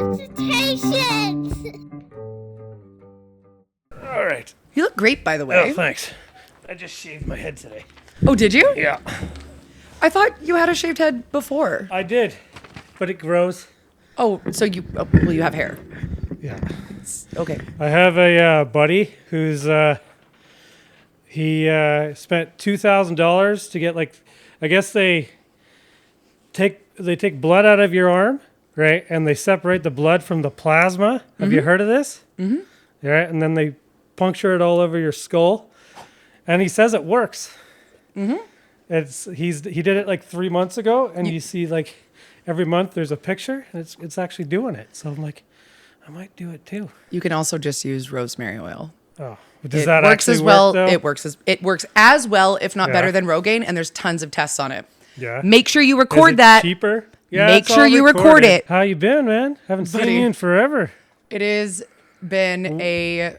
Consultations! All right. You look great, by the way. Oh, thanks. I just shaved my head today. Oh, did you? Yeah. I thought you had a shaved head before. I did, but it grows. Oh, so you have hair. Yeah. Okay. I have a buddy who's he spent $2,000 to get I guess they take blood out of your arm, right? And they separate the blood from the plasma. Have you heard of this? Mm-hmm. Yeah, and then they puncture it all over your skull, and he says it works. Mm-hmm. He did it 3 months ago, and you see every month there's a picture, and it's actually doing it. So I'm like, I might do it too. You can also just use rosemary oil. Oh, does that actually work? Though? It works as well, if not better than Rogaine, and there's tons of tests on it. Yeah. Make sure you record Is it that. Cheaper. Yeah. Make sure you record it. How you been, man? Haven't seen you in forever. It has been a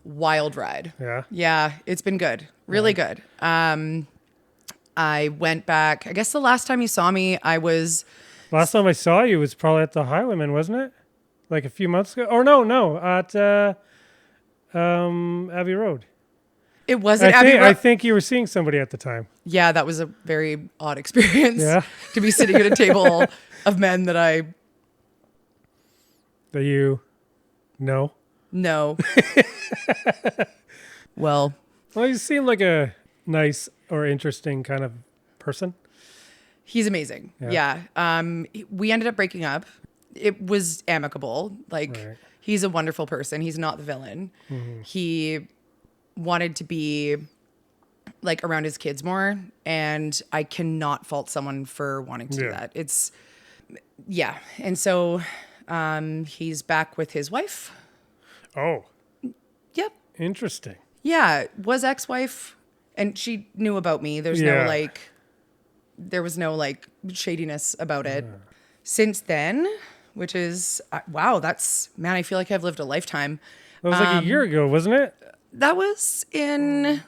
wild ride. Yeah. Yeah, it's been good. Really good. I went back. I guess the last time you saw me, Last time I saw you was probably at the Highwayman, wasn't it? Like a few months ago? Or no, at Abbey Road. It wasn't Abbey Road. I think you were seeing somebody at the time. Yeah, that was a very odd experience. Yeah. To be sitting at a table of men that I That you know. know. Well, you seem like a nice or interesting kind of person. he's amazing. Yeah. We ended up breaking up. It was amicable. Right. He's a wonderful person. He's not the villain. Mm-hmm. He wanted to be around his kids more, and I cannot fault someone for wanting to do that. And so he's back with his wife. Oh. Yep. Interesting. Yeah, was ex-wife, and she knew about me. There was no shadiness about it. Since then, which is man, I feel like I've lived a lifetime. That was a year ago, wasn't it? That was in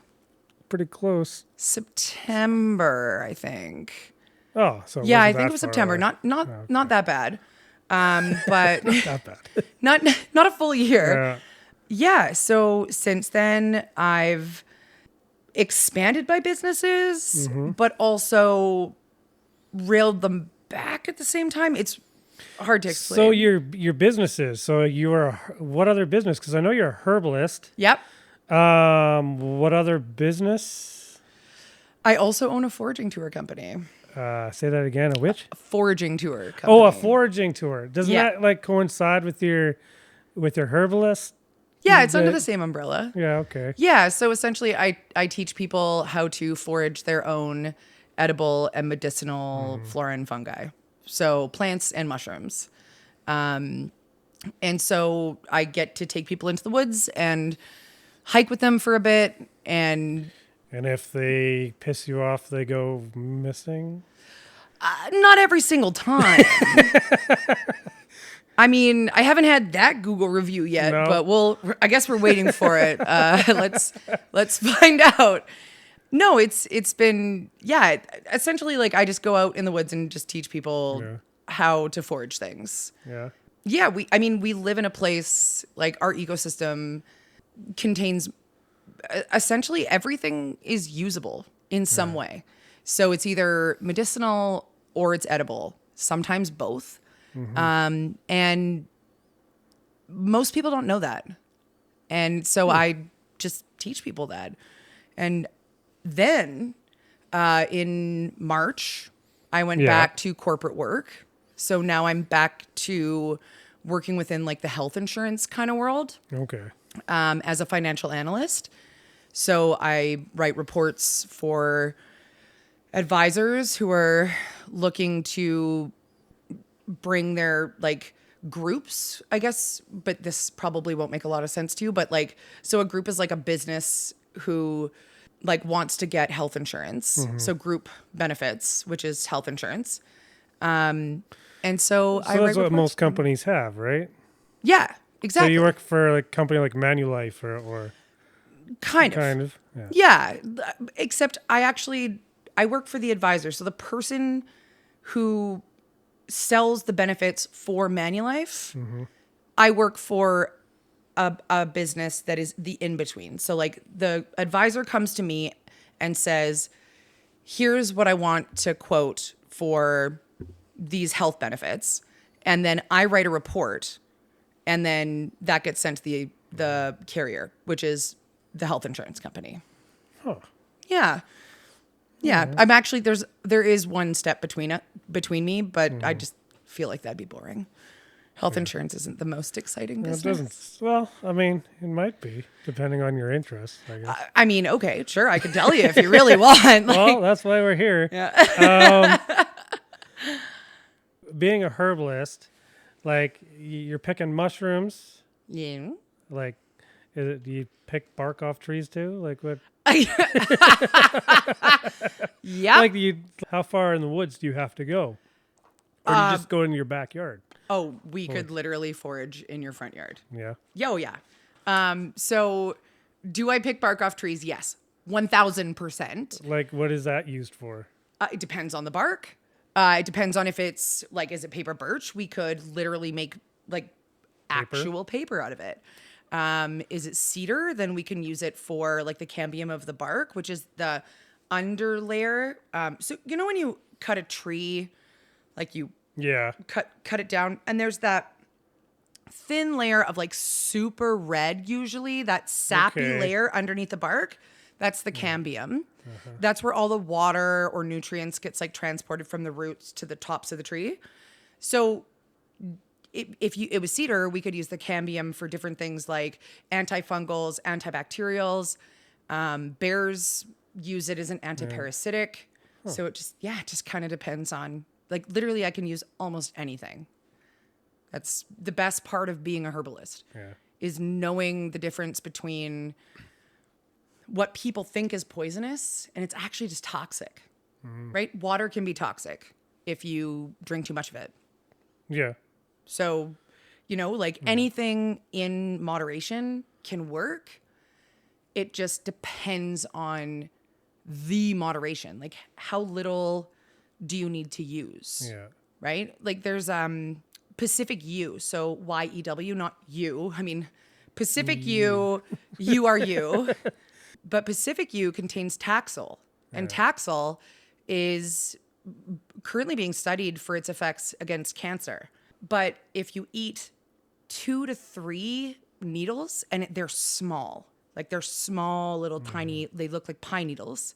Pretty close. September, I think. Oh, so I think it was September. Not that bad. But not that bad. not a full year. Yeah. Yeah, so since then I've expanded my businesses, but also reeled them back at the same time. It's hard to explain. So your businesses. So you are what other business? Because I know you're a herbalist. Yep. What other business? I also own a foraging tour company. Say that again. A which? A foraging tour company. Oh, a foraging tour. Doesn't that coincide with your herbalist? Yeah, it's under the same umbrella. Yeah, okay. Yeah, so essentially I teach people how to forage their own edible and medicinal flora and fungi. So plants and mushrooms. And so I get to take people into the woods and hike with them for a bit. And if they piss you off, they go missing? Not every single time. I mean, I haven't had that Google review yet, but I guess we're waiting for it. Let's find out. No, it's been, essentially I just go out in the woods and just teach people how to forage things. Yeah. Yeah. We live in a place, our ecosystem contains essentially everything is usable in some way. So it's either medicinal or it's edible, sometimes both. Mm-hmm. And most people don't know that. And so I just teach people that. And then in March, I went back to corporate work. So now I'm back to working within the health insurance kind of world. Okay. As a financial analyst. So I write reports for advisors who are looking to bring their groups, I guess, but this probably won't make a lot of sense to you. But so a group is a business who wants to get health insurance. Mm-hmm. So group benefits, which is health insurance. And so I that's what most companies have, right? Yeah, exactly. So you work for a company like Manulife or kind of. Yeah. Except I work for the advisor. So the person who sells the benefits for Manulife. I work for a business that is the in-between. So like the advisor comes to me and says, here's what I want to quote for these health benefits. And then I write a report, and then that gets sent to the carrier, which is the health insurance company. Huh. Yeah. Yeah. I'm actually, there is one step between me, but I just feel like that'd be boring. Health insurance isn't the most exciting Well, business. it doesn't. Well, I mean, it might be depending on your interests, I guess. I mean, okay, sure. I can tell you if you really want. Like, Well, that's why we're here. yeah. Being a herbalist, like you're picking mushrooms. Yeah. Like, do you pick bark off trees too? Like what? Yeah. Like how far in the woods do you have to go? Or do you just go into your backyard? Oh, we could literally forage in your front yard. Yeah. Oh, yeah. So do I pick bark off trees? Yes. 1000%. Like what is that used for? It depends on the bark. It depends on if it's like, is it paper birch? We could literally make like actual paper out of it. Is it cedar? Then we can use it for like the cambium of the bark, which is the under layer. So you know when you cut a tree, like you cut it down, and there's that thin layer of like super red, usually that sappy layer underneath the bark. That's the cambium. That's where all the water or nutrients gets like transported from the roots to the tops of the tree. So if it was cedar, we could use the cambium for different things like antifungals, antibacterials. Bears use it as an antiparasitic. So it just kind of depends on, like, literally I can use almost anything. That's the best part of being a herbalist, is knowing the difference between what people think is poisonous and it's actually just toxic, right? Water can be toxic if you drink too much of it. Yeah. So, like anything in moderation can work. It just depends on the moderation. Like how little do you need to use? Yeah. Right? Like there's Pacific U. So YEW, not you. I mean, Pacific U, you are you. But Pacific U contains Taxol. And Taxol is currently being studied for its effects against cancer. But if you eat 2 to 3 needles, and they're small, like they're small little tiny, they look like pine needles,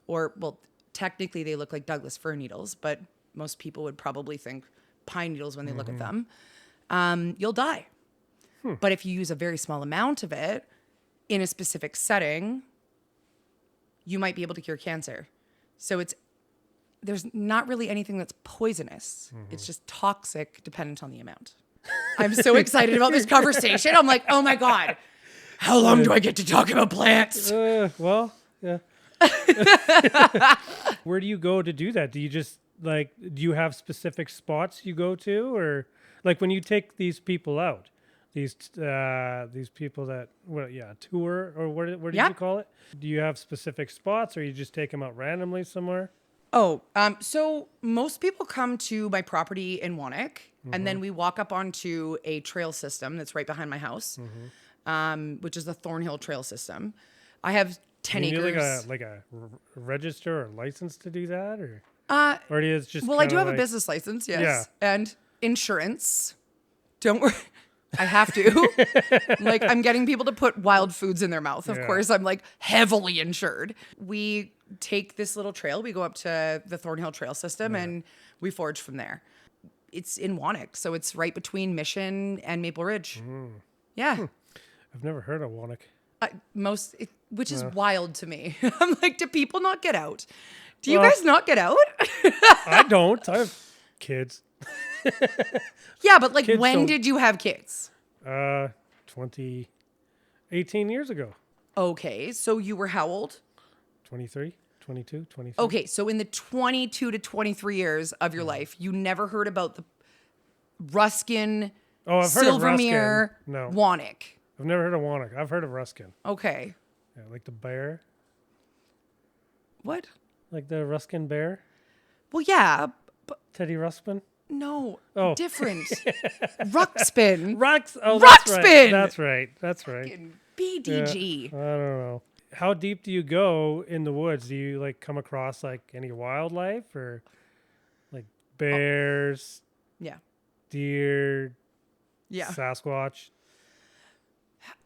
or well, technically they look like Douglas fir needles, but most people would probably think pine needles when they look at them, you'll die. But if you use a very small amount of it in a specific setting, you might be able to cure cancer. So there's not really anything that's poisonous. It's just toxic dependent on the amount. I'm so excited about this conversation. I'm like, oh my God, how long do I get to talk about plants? Well, yeah. Where do you go to do that? Do you just do you have specific spots you go to, or like when you take these people out, these people that tour, or what did you call it? Do you have specific spots, or you just take them out randomly somewhere? Oh, so most people come to my property in Wannock, and then we walk up onto a trail system that's right behind my house, which is the Thornhill Trail System. I have 10 acres. You need like a register or license to do that, or do you just? Well, I do have a business license, yes, and insurance. Don't worry. I have to. I'm getting people to put wild foods in their mouth. Of course, I'm like heavily insured. We take this little trail. We go up to the Thornhill Trail System and we forage from there. It's in Wannock, so it's right between Mission and Maple Ridge. Yeah. I've never heard of Wannock. Which is wild to me. I'm like, do people not get out? Do you guys not get out? I don't. I have kids. Yeah, but like, when did you have kids? 18 years ago. Okay, so you were how old? 23, 22, 23. Okay, so in the 22 to 23 years of your life, you never heard about the Ruskin, I've heard of Silvermere, Ruskin. No. Wannock. I've never heard of Wannock. I've heard of Ruskin. Okay. Yeah, like the bear. What? Like the Ruskin bear? Well, yeah. Teddy Ruxpin? No, Oh. different. Ruck spin. Rocks. Oh, Rock that's right. spin! That's right. That's right. Fucking Yeah, BDG. I don't know. How deep do you go in the woods? Do you like come across like any wildlife or like bears, Yeah. deer, Yeah. Sasquatch?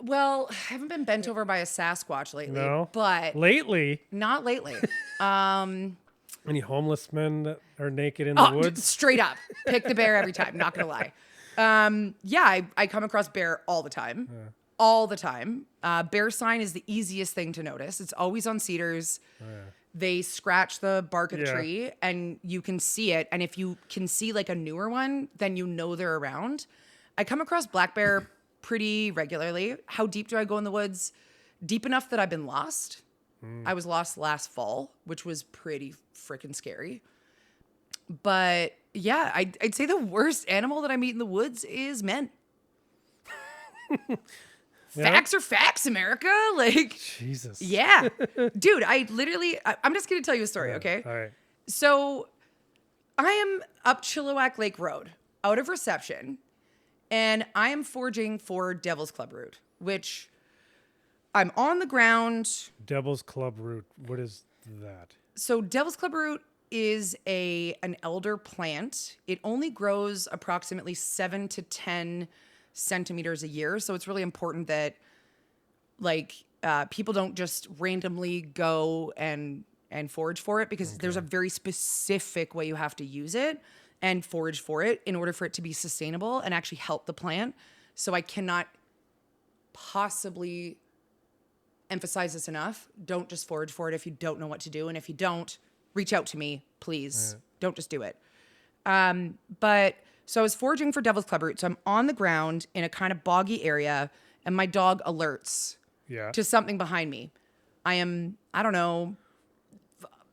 Well, I haven't been bent over by a Sasquatch lately, No. but Lately, not lately. any homeless men that are naked in the woods? Straight up. Pick the bear every time, not going to lie. Yeah, I come across bear all the time. Yeah. All the time. Bear sign is the easiest thing to notice. It's always on cedars. Oh, yeah. They scratch the bark of the Yeah. tree and you can see it. And if you can see like a newer one, then you know they're around. I come across black bear pretty regularly. How deep do I go in the woods? Deep enough that I've been lost. I was lost last fall, which was pretty freaking scary. But yeah, I'd say the worst animal that I meet in the woods is men. Yeah? Facts are facts, America. Like, Jesus. yeah. Dude, I'm just going to tell you a story, okay? All right. So I am up Chilliwack Lake Road, out of reception, and I am foraging for Devil's Club root, which I'm on the ground. Devil's Club root. What is that? So Devil's Club root is an elder plant. It only grows approximately 7 to 10 centimeters a year. So it's really important that people don't just randomly go and forage for it because there's a very specific way you have to use it and forage for it in order for it to be sustainable and actually help the plant. So I cannot possibly emphasize this enough. Don't just forage for it if you don't know what to do. And if you don't, reach out to me, please. Yeah. Don't just do it. So I was foraging for Devil's Club root. So I'm on the ground in a kind of boggy area and my dog alerts Yeah. to something behind me. I am, I don't know,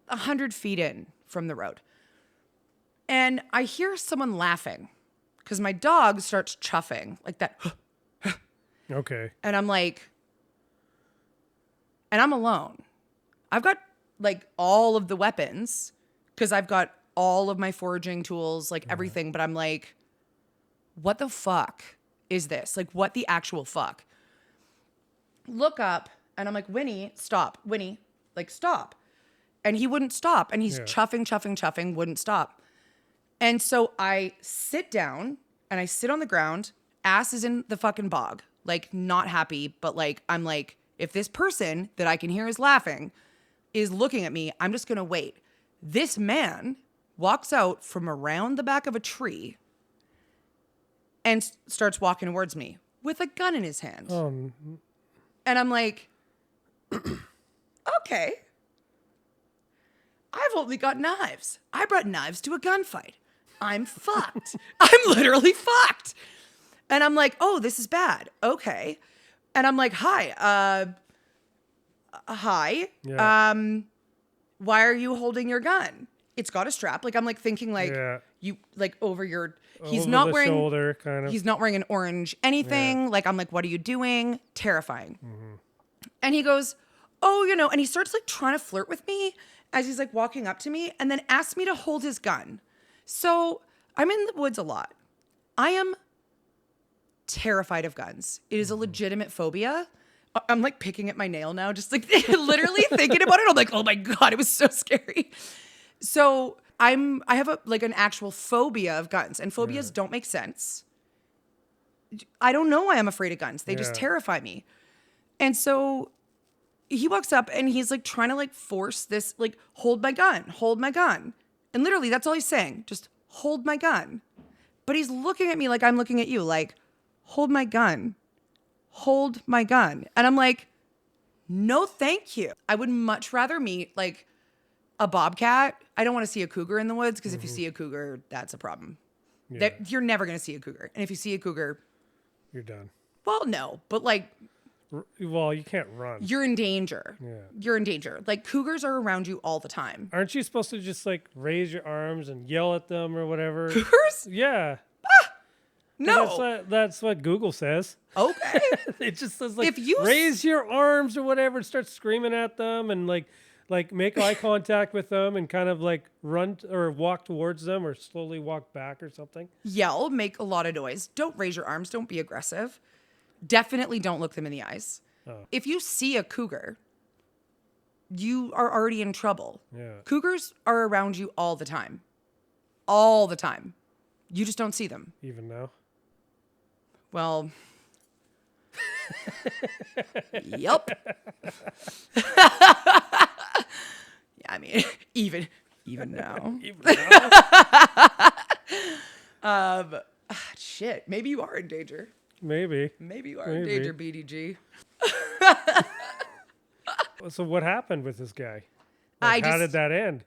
100 feet in from the road. And I hear someone laughing because my dog starts chuffing like that. Okay. And I'm like, and I'm alone. I've got like all of the weapons because I've got all of my foraging tools, like everything. But I'm like, what the fuck is this? Like, what the actual fuck? Look up and I'm like, Winnie, stop. Winnie, like, stop. And he wouldn't stop. And he's chuffing, wouldn't stop. And so I sit down and I sit on the ground, ass is in the fucking bog, like not happy, but like, I'm like, if this person that I can hear is laughing is looking at me, I'm just going to wait. This man walks out from around the back of a tree and starts walking towards me with a gun in his hand. And I'm like, okay. I've only got knives. I brought knives to a gunfight. I'm fucked. I'm literally fucked. And I'm like, oh, this is bad. Okay. And I'm like, hi. Hi. Yeah. Why are you holding your gun? It's got a strap. Like, I'm like thinking like you like over your, he's Over not the wearing, shoulder, kind of. he's not wearing an orange anything. Yeah. Like, I'm like, what are you doing? Terrifying. And he goes, oh, and he starts like trying to flirt with me as he's like walking up to me and then asks me to hold his gun. So I'm in the woods a lot. I am terrified of guns. It is a legitimate phobia. I'm like picking at my nail now, just like literally thinking about it. I'm like, oh my God, it was so scary. So I have an actual phobia of guns, and phobias don't make sense. I don't know why I'm afraid of guns. They just terrify me. And so he walks up and he's like trying to like force this, like, hold my gun. And literally that's all he's saying. Just hold my gun. But he's looking at me like I'm looking at you, like, hold my gun. Hold my gun. And I'm like, no, thank you. I would much rather meet like a bobcat. I don't want to see a cougar in the woods because if you see a cougar, that's a problem. Yeah. You're never going to see a cougar. And if you see a cougar, You're done. well, no, but like, Well, you can't run. you're in danger. Yeah. You're in danger. Like, cougars are around you all the time. Aren't you supposed to just like raise your arms and yell at them or whatever? Cougars? Yeah. No. That's what Google says. Okay. It just says like If you raise your arms or whatever and start screaming at them and like Like make eye contact with them and kind of like run or walk towards them or slowly walk back or something? Yell, make a lot of noise. Don't raise your arms. Don't be aggressive. Definitely don't look them in the eyes. Oh. If you see a cougar, you are already in trouble. Yeah. Cougars are around you all the time. All the time. You just don't see them. Even now? Well, yup. Yeah, I mean, even now. Even now? Shit, maybe you are in danger. Maybe. Maybe you are in danger, BDG. So what happened with this guy? I How just- did that end?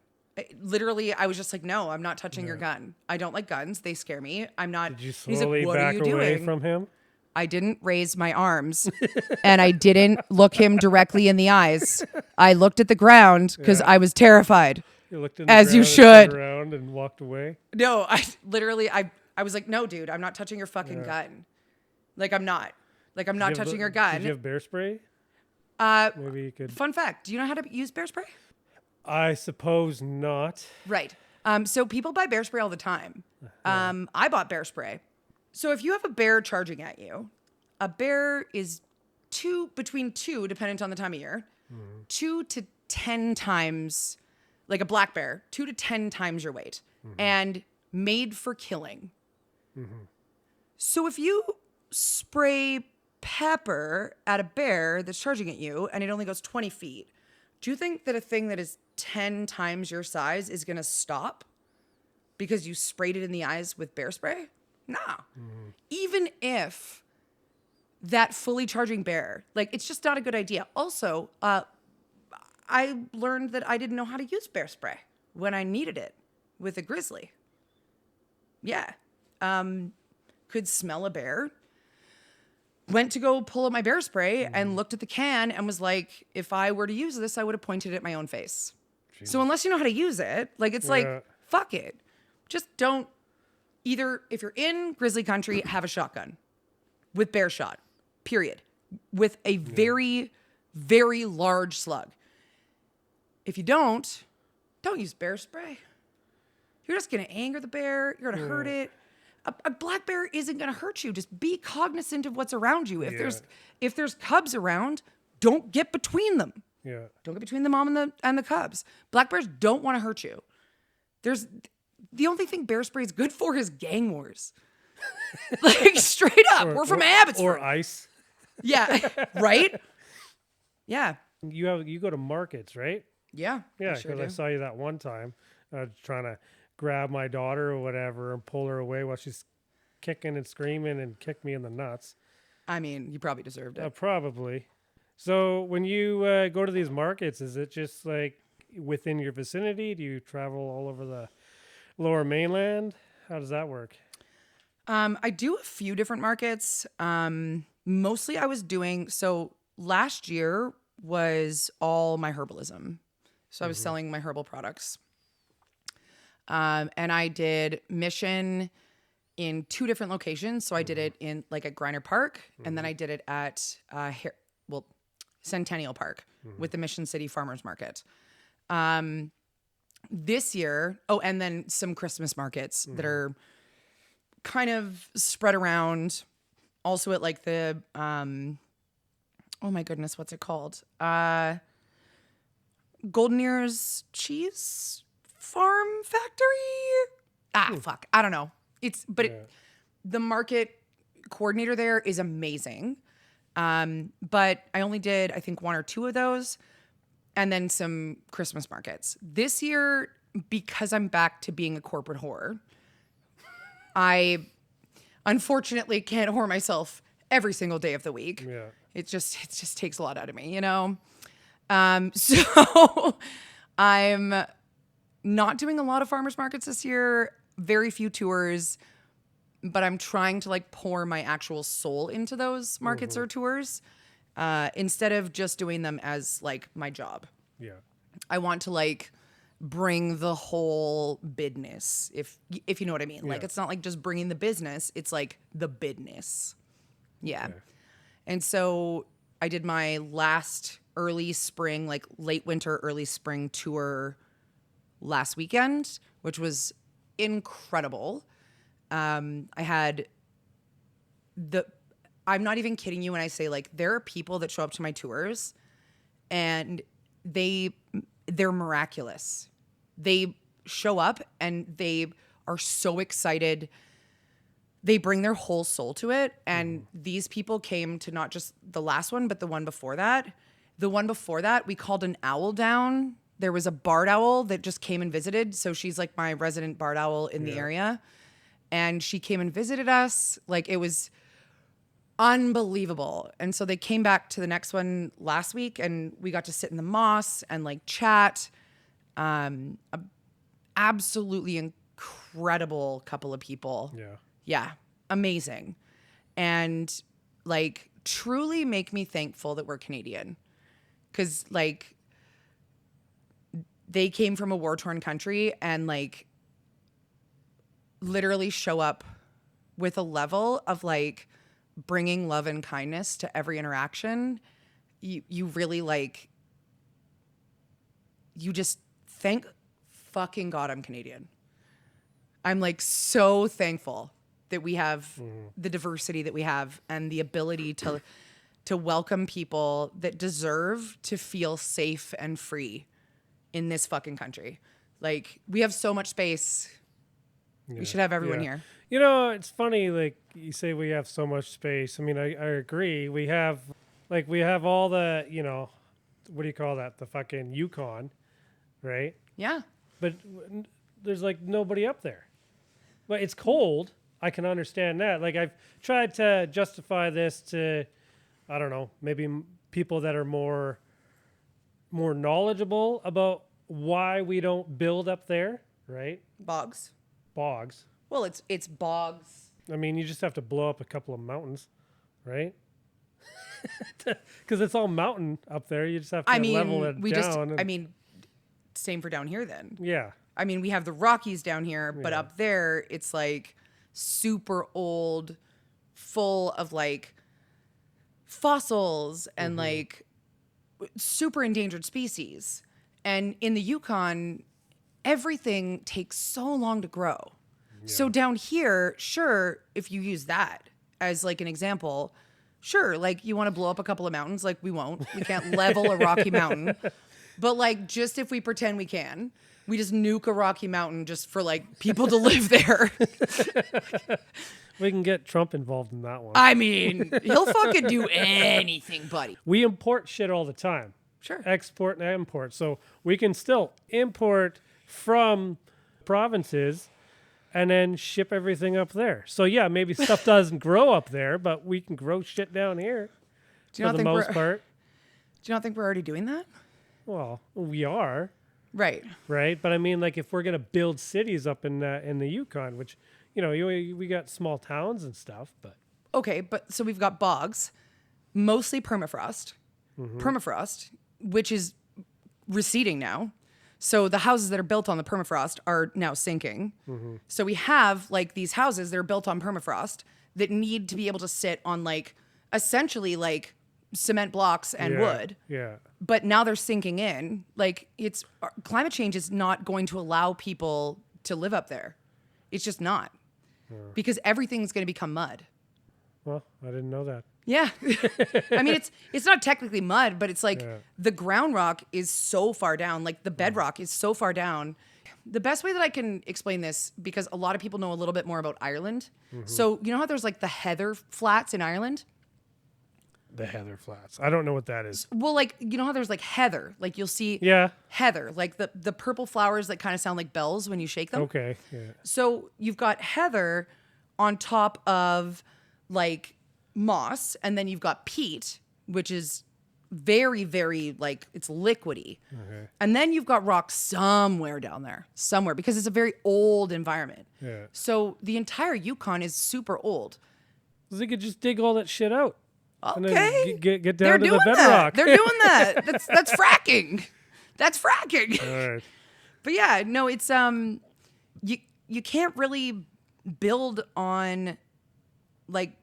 Literally, I was just like, no, I'm not touching your gun. I don't like guns. They scare me. I'm not. Did you He's like, slowly what are back you away doing? from him? I didn't raise my arms and I didn't look him directly in the eyes. I looked at the ground because I was terrified. You looked in the As you ground and turned should. around and walked away? No, I literally, I was like, no, dude, I'm not touching your fucking gun. Like, I'm not. Like, I'm not touching your gun. Did you have bear spray? Maybe you could. Fun fact, do you know how to use bear spray? I suppose not. Right. So people buy bear spray all the time. I bought bear spray. So if you have a bear charging at you, a bear is between two, dependent on the time of year, 2 to 10 times, like a black bear, 2 to 10 times your weight, and made for killing. So if you spray pepper at a bear that's charging at you and it only goes 20 feet, do you think that a thing that is 10 times your size is going to stop because you sprayed it in the eyes with bear spray? Nah. Even if that fully charging bear, like, it's just not a good idea. Also, I learned that I didn't know how to use bear spray when I needed it with a grizzly. Yeah. Could smell a bear. Went to go pull up my bear spray and looked at the can and was like, if I were to use this, I would have pointed it at my own face. So unless you know how to use it, like, it's like, fuck it. Just don't. Either if you're in grizzly country, have a shotgun with bear shot, period, with a very, very large slug. If you don't use bear spray. You're just going to anger the bear. You're going to hurt it. A black bear isn't going to hurt you. Just be cognizant of what's around you. If there's cubs around, don't get between them. Yeah. Don't get between the mom and the cubs. Black bears don't want to hurt you. The only thing bear spray is good for is gang wars. Like, straight up. We're from Abbotsford. Or ice. Yeah. Right? Yeah. You go to markets, right? Yeah. Yeah, sure because I do. saw you that one time. I was trying to grab my daughter or whatever and pull her away while she's kicking and screaming and kicked me in the nuts. I mean, you probably deserved it. Probably. So when you go to these markets, is it just like within your vicinity? Do you travel all over the Lower Mainland? How does that work? I do a few different markets. Mostly I was doing, so last year was all my herbalism. So I was selling my herbal products. And I did Mission in 2 different locations. So I did it in like at Griner Park, and then I did it at Centennial Park with the Mission City Farmers Market. This year, and then some Christmas markets that are kind of spread around. Also at like the, oh my goodness, what's it called? Golden Ears Cheese Farm Factory? Fuck. I don't know. The market coordinator there is amazing. But I only did, I think, 1 or 2 of those, and then some Christmas markets. This year, because I'm back to being a corporate whore, I unfortunately can't whore myself every single day of the week. Yeah. It just takes a lot out of me, you know? So I'm not doing a lot of farmers markets this year, very few tours, but I'm trying to like pour my actual soul into those markets or tours, instead of just doing them as like my job. Yeah. I want to like bring the whole business, if you know what I mean. Like, it's not like just bringing the business, it's like the business. Yeah. Okay. And so I did my last early spring, like late winter, early spring tour last weekend, which was incredible. I had I'm not even kidding you when I say like there are people that show up to my tours and they're miraculous. They show up and they are so excited. They bring their whole soul to it. And these people came to not just the last one, but the one before that. The one before that, we called an owl down. There was a barred owl that just came and visited. So she's like my resident barred owl in the area. And she came and visited us. Like, it was unbelievable. And so they came back to the next one last week and we got to sit in the moss and like chat. Absolutely incredible couple of people. Yeah. Amazing. And like truly make me thankful that we're Canadian. 'Cause like they came from a war-torn country and like literally show up with a level of like bringing love and kindness to every interaction. You really like, you just thank fucking God I'm Canadian. I'm like so thankful that we have the diversity that we have and the ability to welcome people that deserve to feel safe and free in this fucking country. Like, we have so much space. We should have everyone here. You know, it's funny, like you say we have so much space. I mean, I agree. We have all the, you know, what do you call that? The fucking Yukon, right? Yeah. But there's like nobody up there. But it's cold. I can understand that. Like, I've tried to justify this to, I don't know, maybe people that are more knowledgeable about why we don't build up there, right? Bogs. Well, it's bogs. I mean, you just have to blow up a couple of mountains, right? Because it's all mountain up there. You just have to level it down. Same for down here then. Yeah. I mean, we have the Rockies down here, but up there, it's like super old, full of like fossils and like super endangered species. And in the Yukon, everything takes so long to grow. Yeah. So down here, sure, if you use that as like an example, sure, like you want to blow up a couple of mountains, like we won't. We can't level a Rocky Mountain. But like, just if we pretend we can, we just nuke a Rocky Mountain just for like people to live there. We can get Trump involved in that one. I mean, he'll fucking do anything, buddy. We import shit all the time. Sure. Export and import. So we can still import from provinces and then ship everything up there. So yeah, maybe stuff doesn't grow up there, but we can grow shit down here for the most part. Do you not think we're already doing that? Well, we are. Right. But I mean, like, if we're going to build cities up in the Yukon, which, you know, we got small towns and stuff, but. Okay, but so we've got bogs, mostly permafrost, which is receding now. So the houses that are built on the permafrost are now sinking. So we have like these houses that are built on permafrost that need to be able to sit on like essentially like cement blocks and wood. Yeah. But now they're sinking in. Like, it's climate change is not going to allow people to live up there. It's just not. Because everything's going to become mud. Well, I didn't know that. Yeah. I mean, it's not technically mud, but it's like the ground rock is so far down. Like, the bedrock is so far down. The best way that I can explain this, because a lot of people know a little bit more about Ireland. So, you know how there's like the heather flats in Ireland? The heather flats. I don't know what that is. Well, like, you know how there's like heather? Like, you'll see heather, like the purple flowers that kind of sound like bells when you shake them. Okay. Yeah. So you've got heather on top of like moss, and then you've got peat, which is very, very like, it's liquidy. Okay. And then you've got rock somewhere down there, because it's a very old environment. Yeah. So the entire Yukon is super old. So they could just dig all that shit out. Okay. Get down to the bedrock. They're doing that. That's fracking. That's fracking. All right. But yeah, no, it's you can't really build on like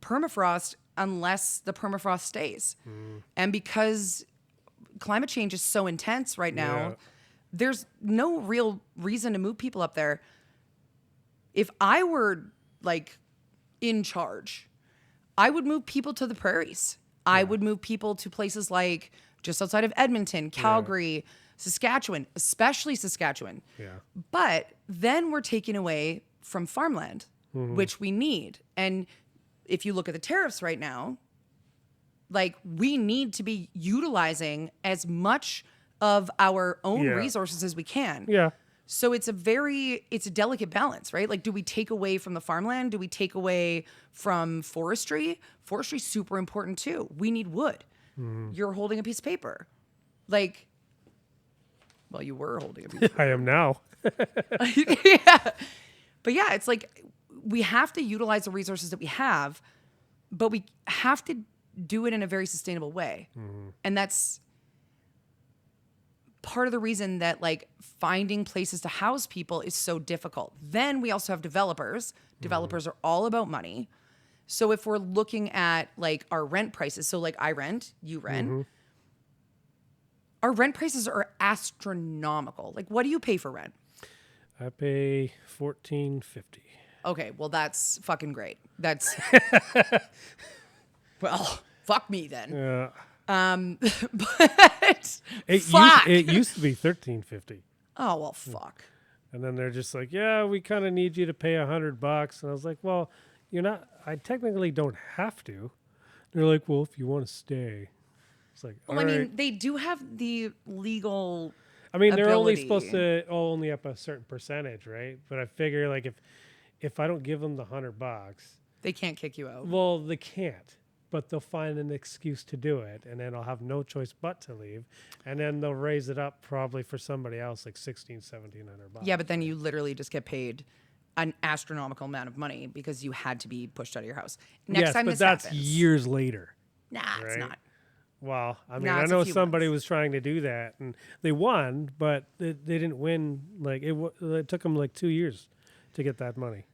permafrost unless the permafrost stays. And because climate change is so intense right now. Yeah. There's no real reason to move people up there. If I were like in charge, I would move people to the prairies. I would move people to places like just outside of Edmonton, Calgary, Saskatchewan, especially Saskatchewan. Yeah. But then we're taking away from farmland, which we need. And if you look at the tariffs right now, like we need to be utilizing as much of our own resources as we can. Yeah. So it's a delicate balance, right? Like, do we take away from the farmland? Do we take away from forestry? Forestry's super important too. We need wood. You're holding a piece of paper. Like, well, you were holding a piece of paper. I am now. Yeah. But yeah, it's like we have to utilize the resources that we have, but we have to do it in a very sustainable way. And that's part of the reason that like finding places to house people is so difficult. Then we also have developers. Developers are all about money. So if we're looking at like our rent prices, so like I rent, you rent, our rent prices are astronomical. Like what do you pay for rent? I pay $14.50. Okay, well that's fucking great. That's well, fuck me then. Yeah. But It used to be $13.50. Oh well, fuck. And then they're just like, yeah, we kind of need you to pay $100. And I was like, well, you're not. I technically don't have to. They're like, well, if you want to stay, it's like. Well, I mean, they do have the legal. I mean, they're only ability. supposed to only up a certain percentage, right? But I figure like if I don't give them the $100, They can't kick you out. well, they can't. But they'll find an excuse to do it, and then I'll have no choice but to leave. And then they'll raise it up probably for somebody else like $1,700-1,700. Yeah, but then you literally just get paid an astronomical amount of money because you had to be pushed out of your house. Next time but this that's happens, years later. Nah, it's right? not. Well, I mean, No, I it's a know few somebody months. was trying to do that, and they won, but they didn't win. Like it took them like 2 years to get that money,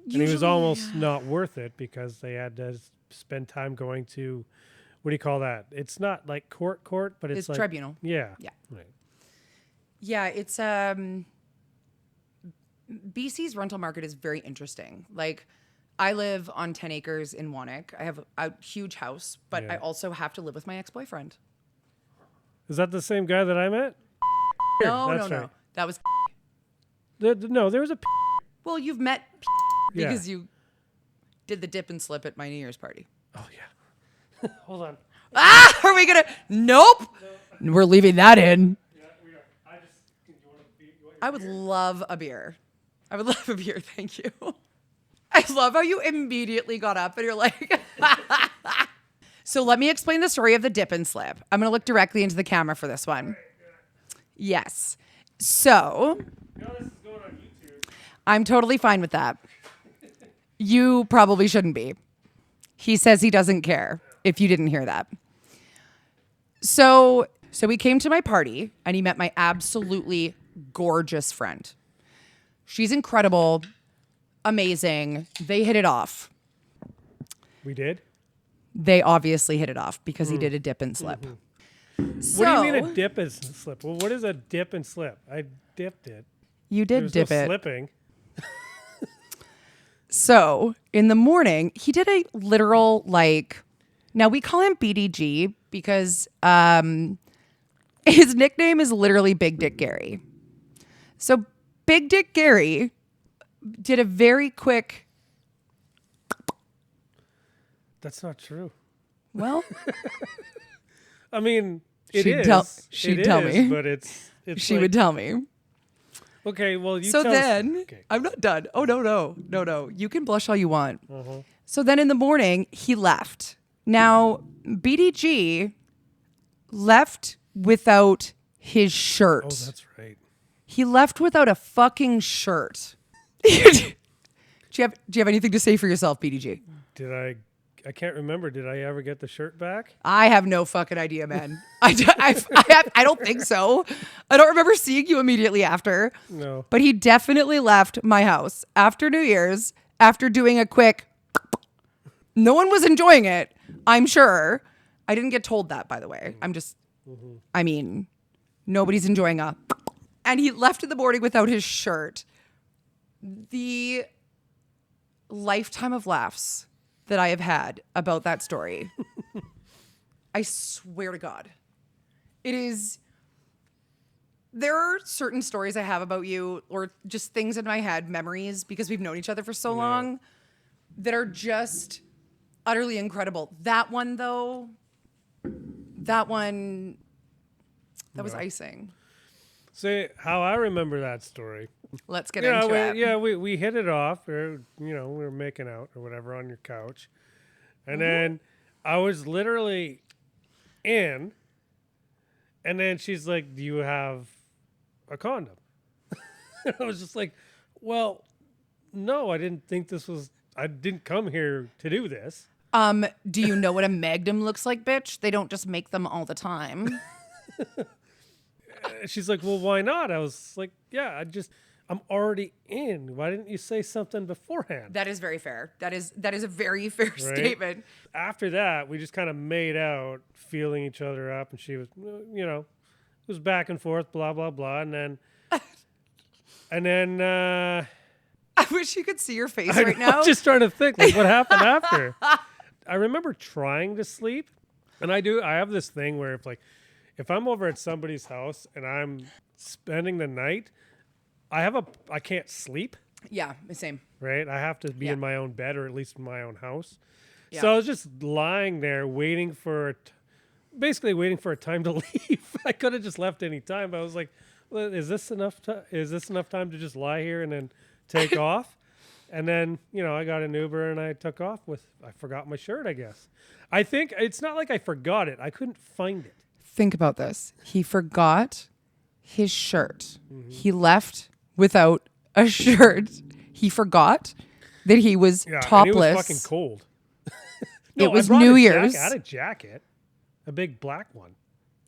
and it was Usually, almost not worth it because they had to spend time going to, what do you call that? It's not like court, but it's like tribunal. Yeah. Yeah. Right. Yeah, it's BC's rental market is very interesting. Like I live on 10 acres in Wannick. I have a huge house, but Yeah. I also have to live with my ex-boyfriend. Is that the same guy that I met? No, That's no. right. That was No, there was a. well, you've met Yeah. because you did the dip and slip at my New Year's party. Oh yeah. Hold on. Ah, are we gonna? Nope. We're leaving that in. Yeah, we are. I just. You want to be? I would love a beer. I would love a beer. Thank you. I love how you immediately got up and you're like. So let me explain the story of the dip and slip. I'm gonna look directly into the camera for this one. Yes. So You know this is going on YouTube. I'm totally fine with that. You probably shouldn't be. He says he doesn't care if you didn't hear that. So he came to my party and he met my absolutely gorgeous friend. She's incredible, amazing. They hit it off. We did. They obviously hit it off because he did a dip and slip. So, What do you mean a dip and slip? Well, what is a dip and slip? I dipped it. You There did was dip no it. slipping. So in the morning, he did a literal like. Now we call him BDG because his nickname is literally Big Dick Gary. So Big Dick Gary did a very quick. That's not true. Well, I mean, it She'd is. tell- she'd It tell is, me. but it's she like, would tell me. Okay, well, you So tell us- then, okay. I'm not done. Oh, no. You can blush all you want. So then in the morning, he left. Now, BDG left without his shirt. Oh, that's right. He left without a fucking shirt. Do you have anything to say for yourself, BDG? Did I can't remember. Did I ever get the shirt back? I have no fucking idea, man. I don't think so. I don't remember seeing you immediately after. No. But he definitely left my house after New Year's after doing a quick. No one was enjoying it, I'm sure. I didn't get told that, by the way. I'm just I mean, nobody's enjoying a... And he left in the morning without his shirt. The lifetime of laughs that I have had about that story. I swear to God. It is... There are certain stories I have about you, or just things in my head, memories, because we've known each other for so long, that are just utterly incredible. That one, though, that was icing. See, how I remember that story. Let's get into it. Yeah, we hit it off, or, we were making out or whatever on your couch. And then I was literally in, and then she's like, do you have a condom? I was just like, well, no, I didn't come here to do this. Do you know what a magnum looks like, bitch? They don't just make them all the time. She's like, well, why not? I was like, yeah, I'm already in. Why didn't you say something beforehand? That is very fair. That is a very fair statement. After that, we just kind of made out, feeling each other up, and she was, it was back and forth, blah, blah, blah. And then, I wish you could see your face right now. I'm just trying to think, like, what happened after. I remember trying to sleep, and I have this thing where if I'm over at somebody's house and I'm spending the night, I can't sleep. Yeah, the same. Right? I have to be in my own bed, or at least in my own house. Yeah. So I was just lying there waiting for a time to leave. I could have just left any time, but I was like, well, is this enough time to just lie here and then take off? And then, I got an Uber and I took off I forgot my shirt, I guess. I think it's not like I forgot it. I couldn't find it. Think about this. He forgot his shirt. Mm-hmm. He left without a shirt. He forgot that he was topless. And it was fucking cold. No, it was New Year's. I had a jacket, a big black one.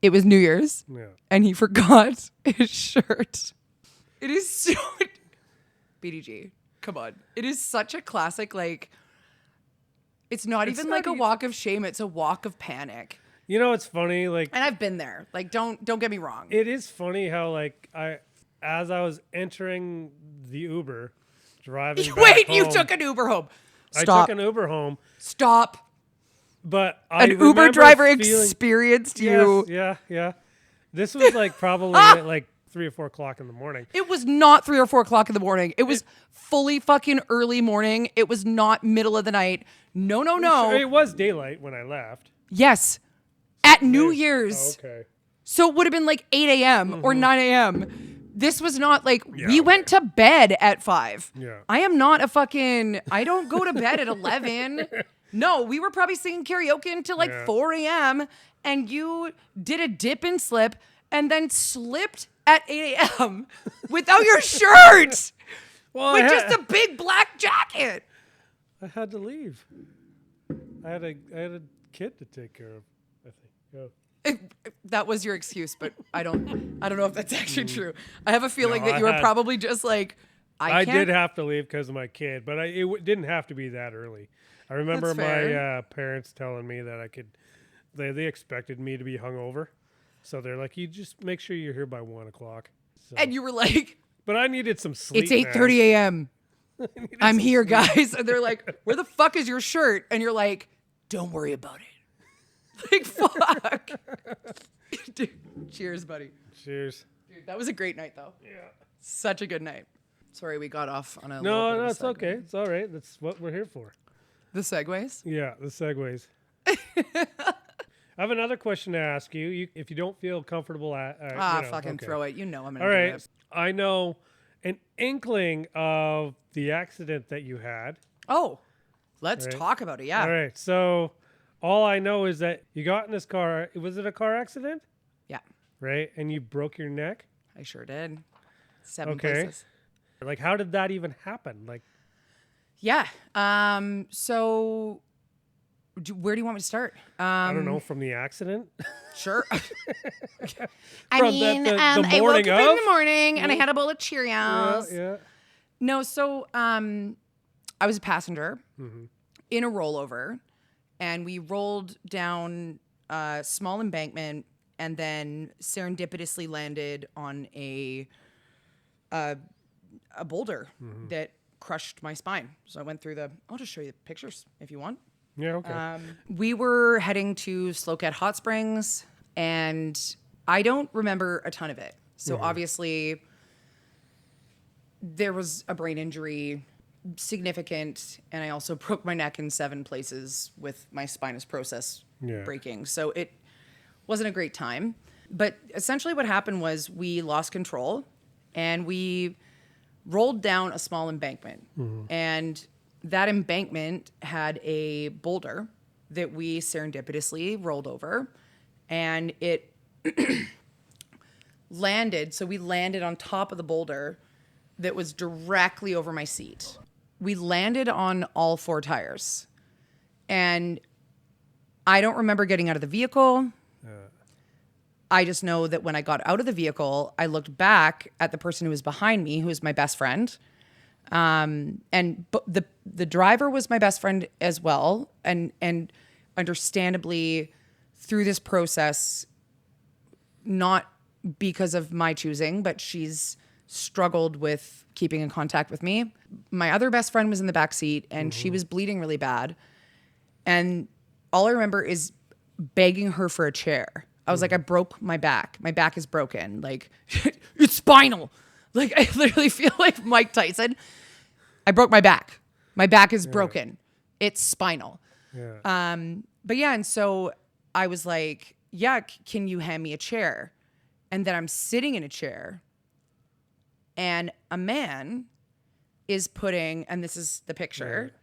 It was New Year's. Yeah. And he forgot his shirt. It is so... BDG, come on. It is such a classic, it's not even like a walk of shame. It's a walk of panic. It's funny, and I've been there. Don't get me wrong. It is funny how, as I was entering the Uber, driving back Wait, home, you took an Uber home. Stop. I took an Uber home. Stop. But an Uber driver experienced you. Yes, yeah. This was probably at 3 or 4 o'clock in the morning. It was not 3 or 4 o'clock in the morning. It was fully fucking early morning. It was not middle of the night. No. Sure, it was daylight when I left. Yes. At New Year's. Oh, okay. So it would have been 8 a.m. or 9 a.m. This was not we went to bed at 5. Yeah. I am not I don't go to bed at 11. No, we were probably singing karaoke until 4 a.m. and you did a dip and slip and then slipped at 8 a.m. without your shirt. Well, with just a big black jacket. I had to leave. I had a kid to take care of, I think. Yeah. That was your excuse, but I don't know if that's actually true. I have a feeling that you were probably just I did have to leave because of my kid, but it didn't have to be that early. I remember my parents telling me that they expected me to be hungover. So they're like, you just make sure you're here by 1 o'clock. So. And you were like, but I needed some sleep. It's 8:30 a.m. I'm here, guys. And they're like, where the fuck is your shirt? And you're like, don't worry about it. Fuck. Dude, cheers, buddy. Cheers. Dude, that was a great night, though. Yeah. Such a good night. Sorry, we got off on a No, it's okay. It's all right. That's what we're here for. The segues? Yeah, the segues. I have another question to ask you. If you don't feel comfortable throw it. You know I'm going to do it. Right. I know an inkling of the accident that you had. Oh, let's talk about it. Yeah. All right. So all I know is that you got in this car. Was it a car accident? Yeah. Right. And you broke your neck? I sure did. 7 places. How did that even happen? Yeah. So where do you want me to start? I don't know. From the accident? Sure. I woke up in the morning and I had a bowl of Cheerios. Yeah. No, so I was a passenger in a rollover, and we rolled down a small embankment, and then serendipitously landed on a boulder that crushed my spine. So I went through I'll just show you the pictures if you want. Yeah, okay. We were heading to Slocat Hot Springs, and I don't remember a ton of it. So obviously there was a brain injury, significant, and I also broke my neck in 7 places with my spinous process breaking. So it wasn't a great time. But essentially what happened was we lost control and we rolled down a small embankment. And that embankment had a boulder that we serendipitously rolled over, and it landed. So we landed on top of the boulder that was directly over my seat. We landed on all 4 tires. And I don't remember getting out of the vehicle. I just know that when I got out of the vehicle, I looked back at the person who was behind me, who was my best friend. And the driver was my best friend as well. And understandably, through this process, not because of my choosing, but she's struggled with keeping in contact with me. My other best friend was in the back seat, and she was bleeding really bad. And all I remember is begging her for a chair. I was like, I broke my back. My back is broken. Like, it's spinal. Like, I literally feel like Mike Tyson. I broke my back. My back is broken. It's spinal. Yeah. But yeah, and so I was like, yeah, can you hand me a chair? And then I'm sitting in a chair, and a man is putting, and this is the picture.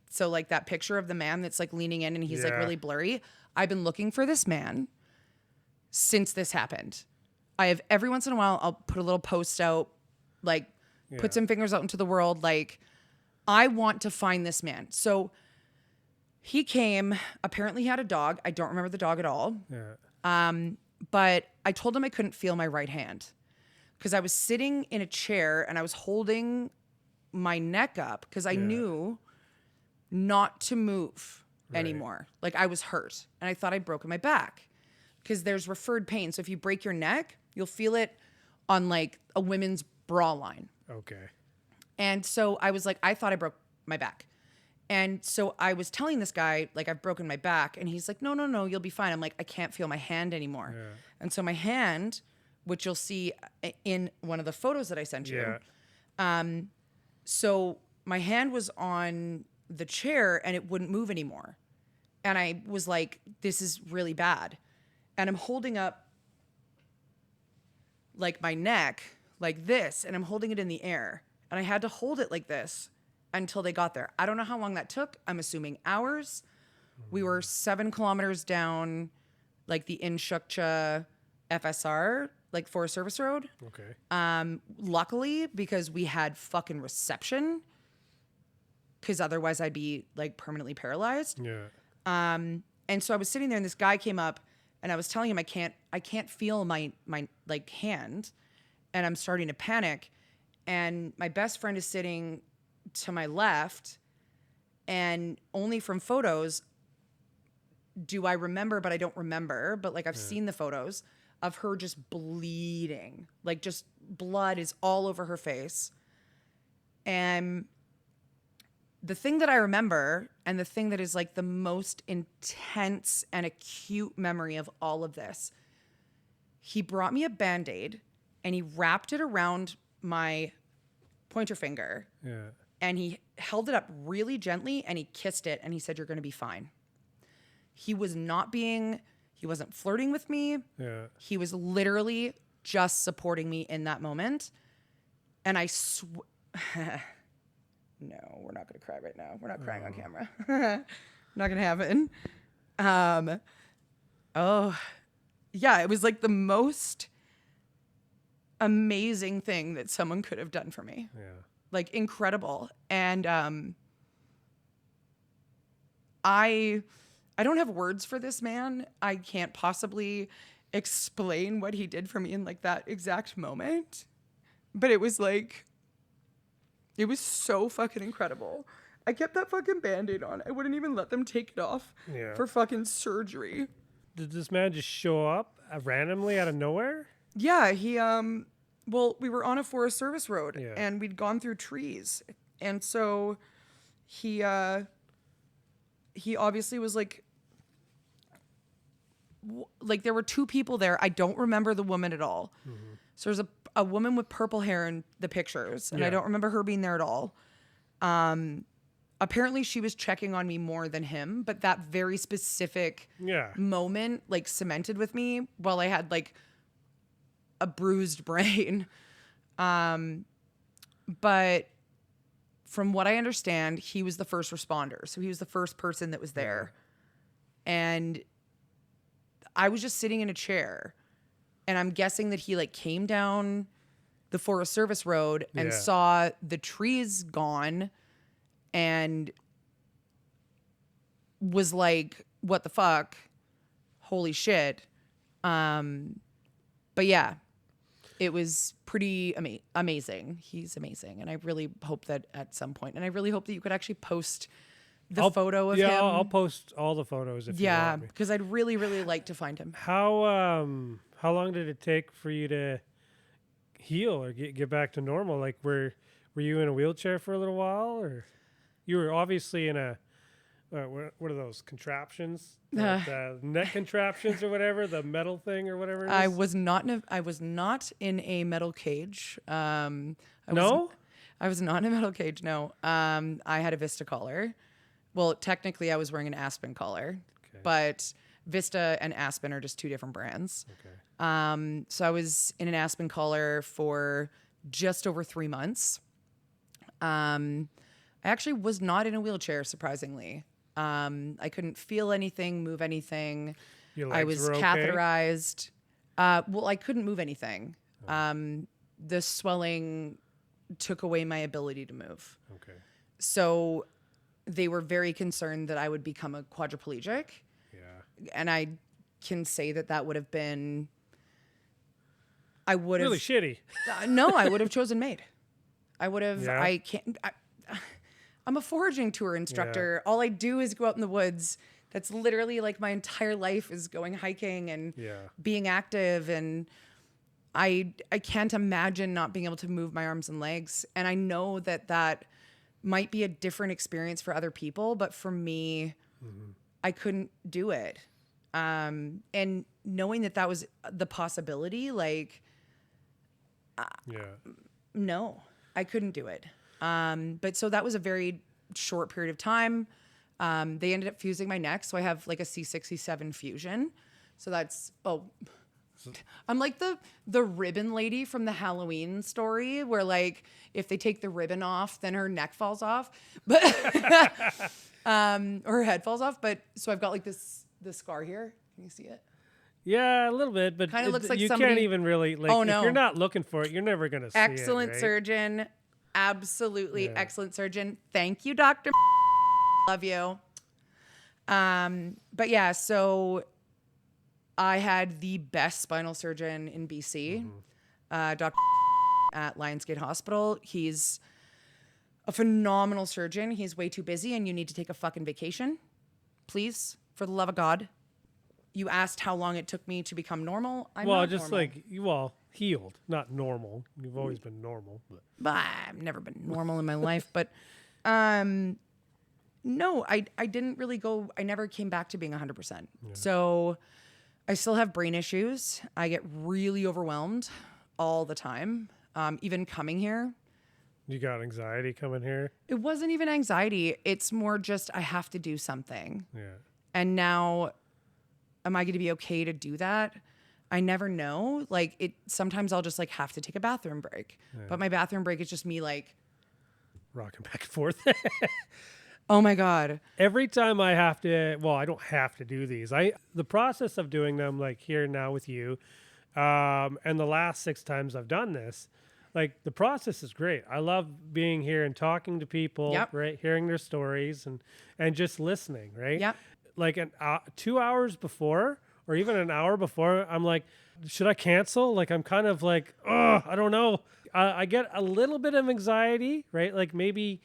So like that picture of the man that's like leaning in and he's like really blurry. I've been looking for this man since this happened. I have every once in a while, I'll put a little post out, like put some fingers out into the world. Like, I want to find this man. So he came, apparently he had a dog. I don't remember the dog at all. But I told him I couldn't feel my right hand because I was sitting in a chair and I was holding my neck up because I knew not to move anymore. Like, I was hurt and I thought I'd broken my back because there's referred pain. So if you break your neck, you'll feel it on like a women's bra line. Okay. And so I was like, I thought I broke my back. And so I was telling this guy, like, I've broken my back. And he's like, no, you'll be fine. I'm like, I can't feel my hand anymore. And so my hand, which you'll see in one of the photos that I sent you. So my hand was on the chair and it wouldn't move anymore. And I was like, this is really bad. And I'm holding up like my neck like this, and I'm holding it in the air. And I had to hold it like this until they got there. I don't know how long that took. I'm assuming hours. We were 7 kilometers down like the Inshukcha FSR, like Forest Service Road. Okay. Luckily, because we had fucking reception, because otherwise I'd be like permanently paralyzed. And so I was sitting there and this guy came up and I was telling him I can't feel my like hand, and I'm starting to panic. And my best friend is sitting to my left, and only from photos do I remember, but I don't remember. But like I've seen the photos of her just bleeding, like just blood is all over her face. And the thing that I remember, and the thing that is like the most intense and acute memory of all of this, he brought me a Band-Aid and he wrapped it around my pointer finger. And he held it up really gently and he kissed it and he said, "You're going to be fine." He wasn't flirting with me. He was literally just supporting me in that moment. And no, we're not going to cry right now. We're not crying on camera. Not going to happen. Yeah, it was like the most amazing thing that someone could have done for me. Like, incredible. And I don't have words for this man. I can't possibly explain what he did for me in like that exact moment. But it was like, it was so fucking incredible. I kept that fucking Band-Aid on. I wouldn't even let them take it off for fucking surgery. Did this man just show up randomly out of nowhere? Yeah, well, we were on a Forest Service road Yeah. and we'd gone through trees. And so he obviously was like there were two people there. I don't remember the woman at all. Mm-hmm. So there's a woman with purple hair in the pictures, and I don't remember her being there at all. Apparently she was checking on me more than him, but that very specific moment like cemented with me while I had like a bruised brain. But from what I understand, he was the first responder. So he was the first person that was there. And I was just sitting in a chair, and I'm guessing that he like came down the Forest Service road and saw the trees gone and was like, what the fuck? Holy shit. But yeah, it was pretty amazing. He's amazing. And I really hope that at some point, and I really hope that you could actually post the photo of him. Yeah, I'll post all the photos if you want me. Because I'd really, really like to find him. How long did it take for you to heal or get back to normal? Like, were you in a wheelchair for a little while, or you were obviously in a what are those contraptions? The neck contraptions or whatever, the metal thing or whatever it is? I was not in a metal cage. I was not in a metal cage. No. I had a Vista collar. Well, technically, I was wearing an Aspen collar, but Vista and Aspen are just two different brands. Okay. So I was in an Aspen collar for just over 3 months. I actually was not in a wheelchair, surprisingly. I couldn't feel anything, move anything. Your legs I was were okay? catheterized. Well, I couldn't move anything. The swelling took away my ability to move. Okay. So they were very concerned that I would become a quadriplegic. Yeah. And I can say that would have been, I would have. Really shitty. No, I would have chosen MAID. I would have, I'm a foraging tour instructor. Yeah. All I do is go out in the woods. That's literally like my entire life is going hiking and being active. And I can't imagine not being able to move my arms and legs. And I know that might be a different experience for other people, but for me, I couldn't do it. And knowing that was the possibility, like, no, I couldn't do it. But so that was a very short period of time. They ended up fusing my neck. So I have like a C67 fusion. So that's, I'm like the ribbon lady from the Halloween story where like, if they take the ribbon off, then her neck falls off, but, or her head falls off. But so I've got like this scar here. Can you see it? Yeah, a little bit, but kind of looks like you somebody, can't even really like. Oh, no. If you're not looking for it, you're never gonna see it. Excellent surgeon, absolutely excellent surgeon. Thank you, Dr. Love you. But yeah, so I had the best spinal surgeon in BC, Dr. at Lionsgate Hospital. He's a phenomenal surgeon. He's way too busy, and you need to take a fucking vacation, please, for the love of God. You asked how long it took me to become normal. I'm not normal. Healed, not normal. You've always been normal. But I've never been normal in my life. But no, I didn't really go. I never came back to being 100%. Yeah. So I still have brain issues. I get really overwhelmed all the time. Even coming here. You got anxiety coming here? It wasn't even anxiety. It's more just I have to do something. Yeah. And now, am I going to be okay to do that? I never know. Like sometimes I'll just like have to take a bathroom break. Yeah. But my bathroom break is just me like rocking back and forth. Oh my God. Every time I have to, I don't have to do these. The process of doing them like here now with you, and the last 6 times I've done this, like the process is great. I love being here and talking to people, right? Hearing their stories and just listening, right? Yeah. Like 2 hours before or even an hour before, I'm like, should I cancel? Like, I'm kind of like, I don't know. I get a little bit of anxiety, right? Like maybe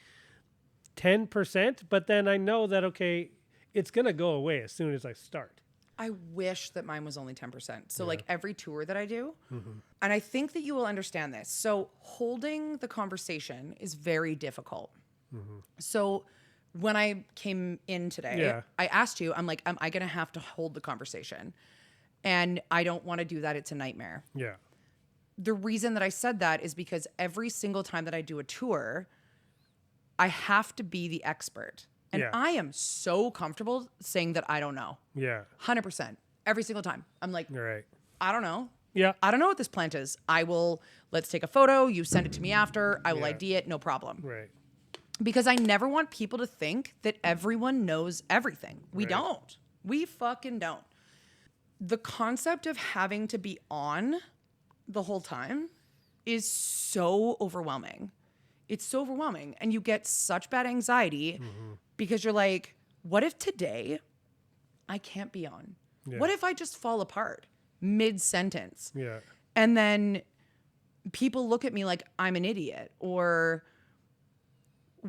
10%, but then I know that, okay, it's going to go away as soon as I start. I wish that mine was only 10%. So like every tour that I do, and I think that you will understand this. So holding the conversation is very difficult. So when I came in today, I asked you, I'm like, am I going to have to hold the conversation? And I don't want to do that. It's a nightmare. Yeah. The reason that I said that is because every single time that I do a tour, I have to be the expert. And I am so comfortable saying that I don't know. Yeah. 100%. Every single time. I'm like, Right. I don't know. Yeah. I don't know what this plant is. Let's take a photo. You send it to me after. I will ID it. No problem. Right. Because I never want people to think that everyone knows everything. We don't. We fucking don't. The concept of having to be on the whole time is so overwhelming. It's so overwhelming. And you get such bad anxiety because you're like, what if today I can't be on? Yeah. What if I just fall apart mid-sentence? Yeah. And then people look at me like I'm an idiot. Or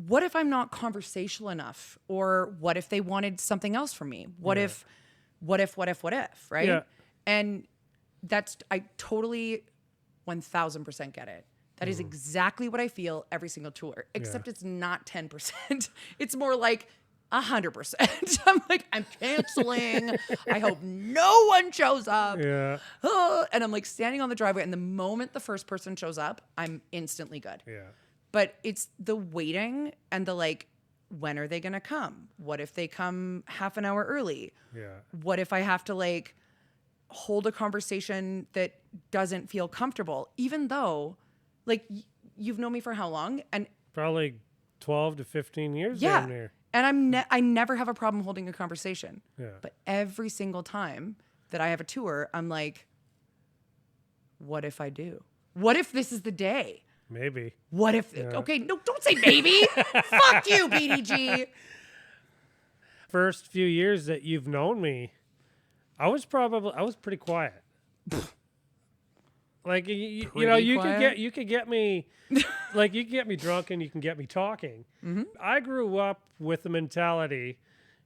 what if I'm not conversational enough? Or what if they wanted something else from me? What if, right? Yeah. And I totally 1000% get it. That is exactly what I feel every single tour, except it's not 10%. It's more like 100%. I'm like, I'm canceling. I hope no one shows up. Yeah. And I'm like standing on the driveway, and the moment the first person shows up, I'm instantly good. Yeah. But it's the waiting and the like, when are they going to come? What if they come half an hour early? Yeah. What if I have to like hold a conversation that doesn't feel comfortable, even though like you've known me for how long? And probably 12 to 15 years. Yeah. Down there. And I never have a problem holding a conversation. Yeah. But every single time that I have a tour, I'm like, what if I do? What if this is the day? Maybe. What if, okay, no, don't say maybe. Fuck you, BDG. First few years that you've known me, I was pretty quiet. Like you know, you could get me, like you can get me drunk and you can get me talking. I grew up with the mentality,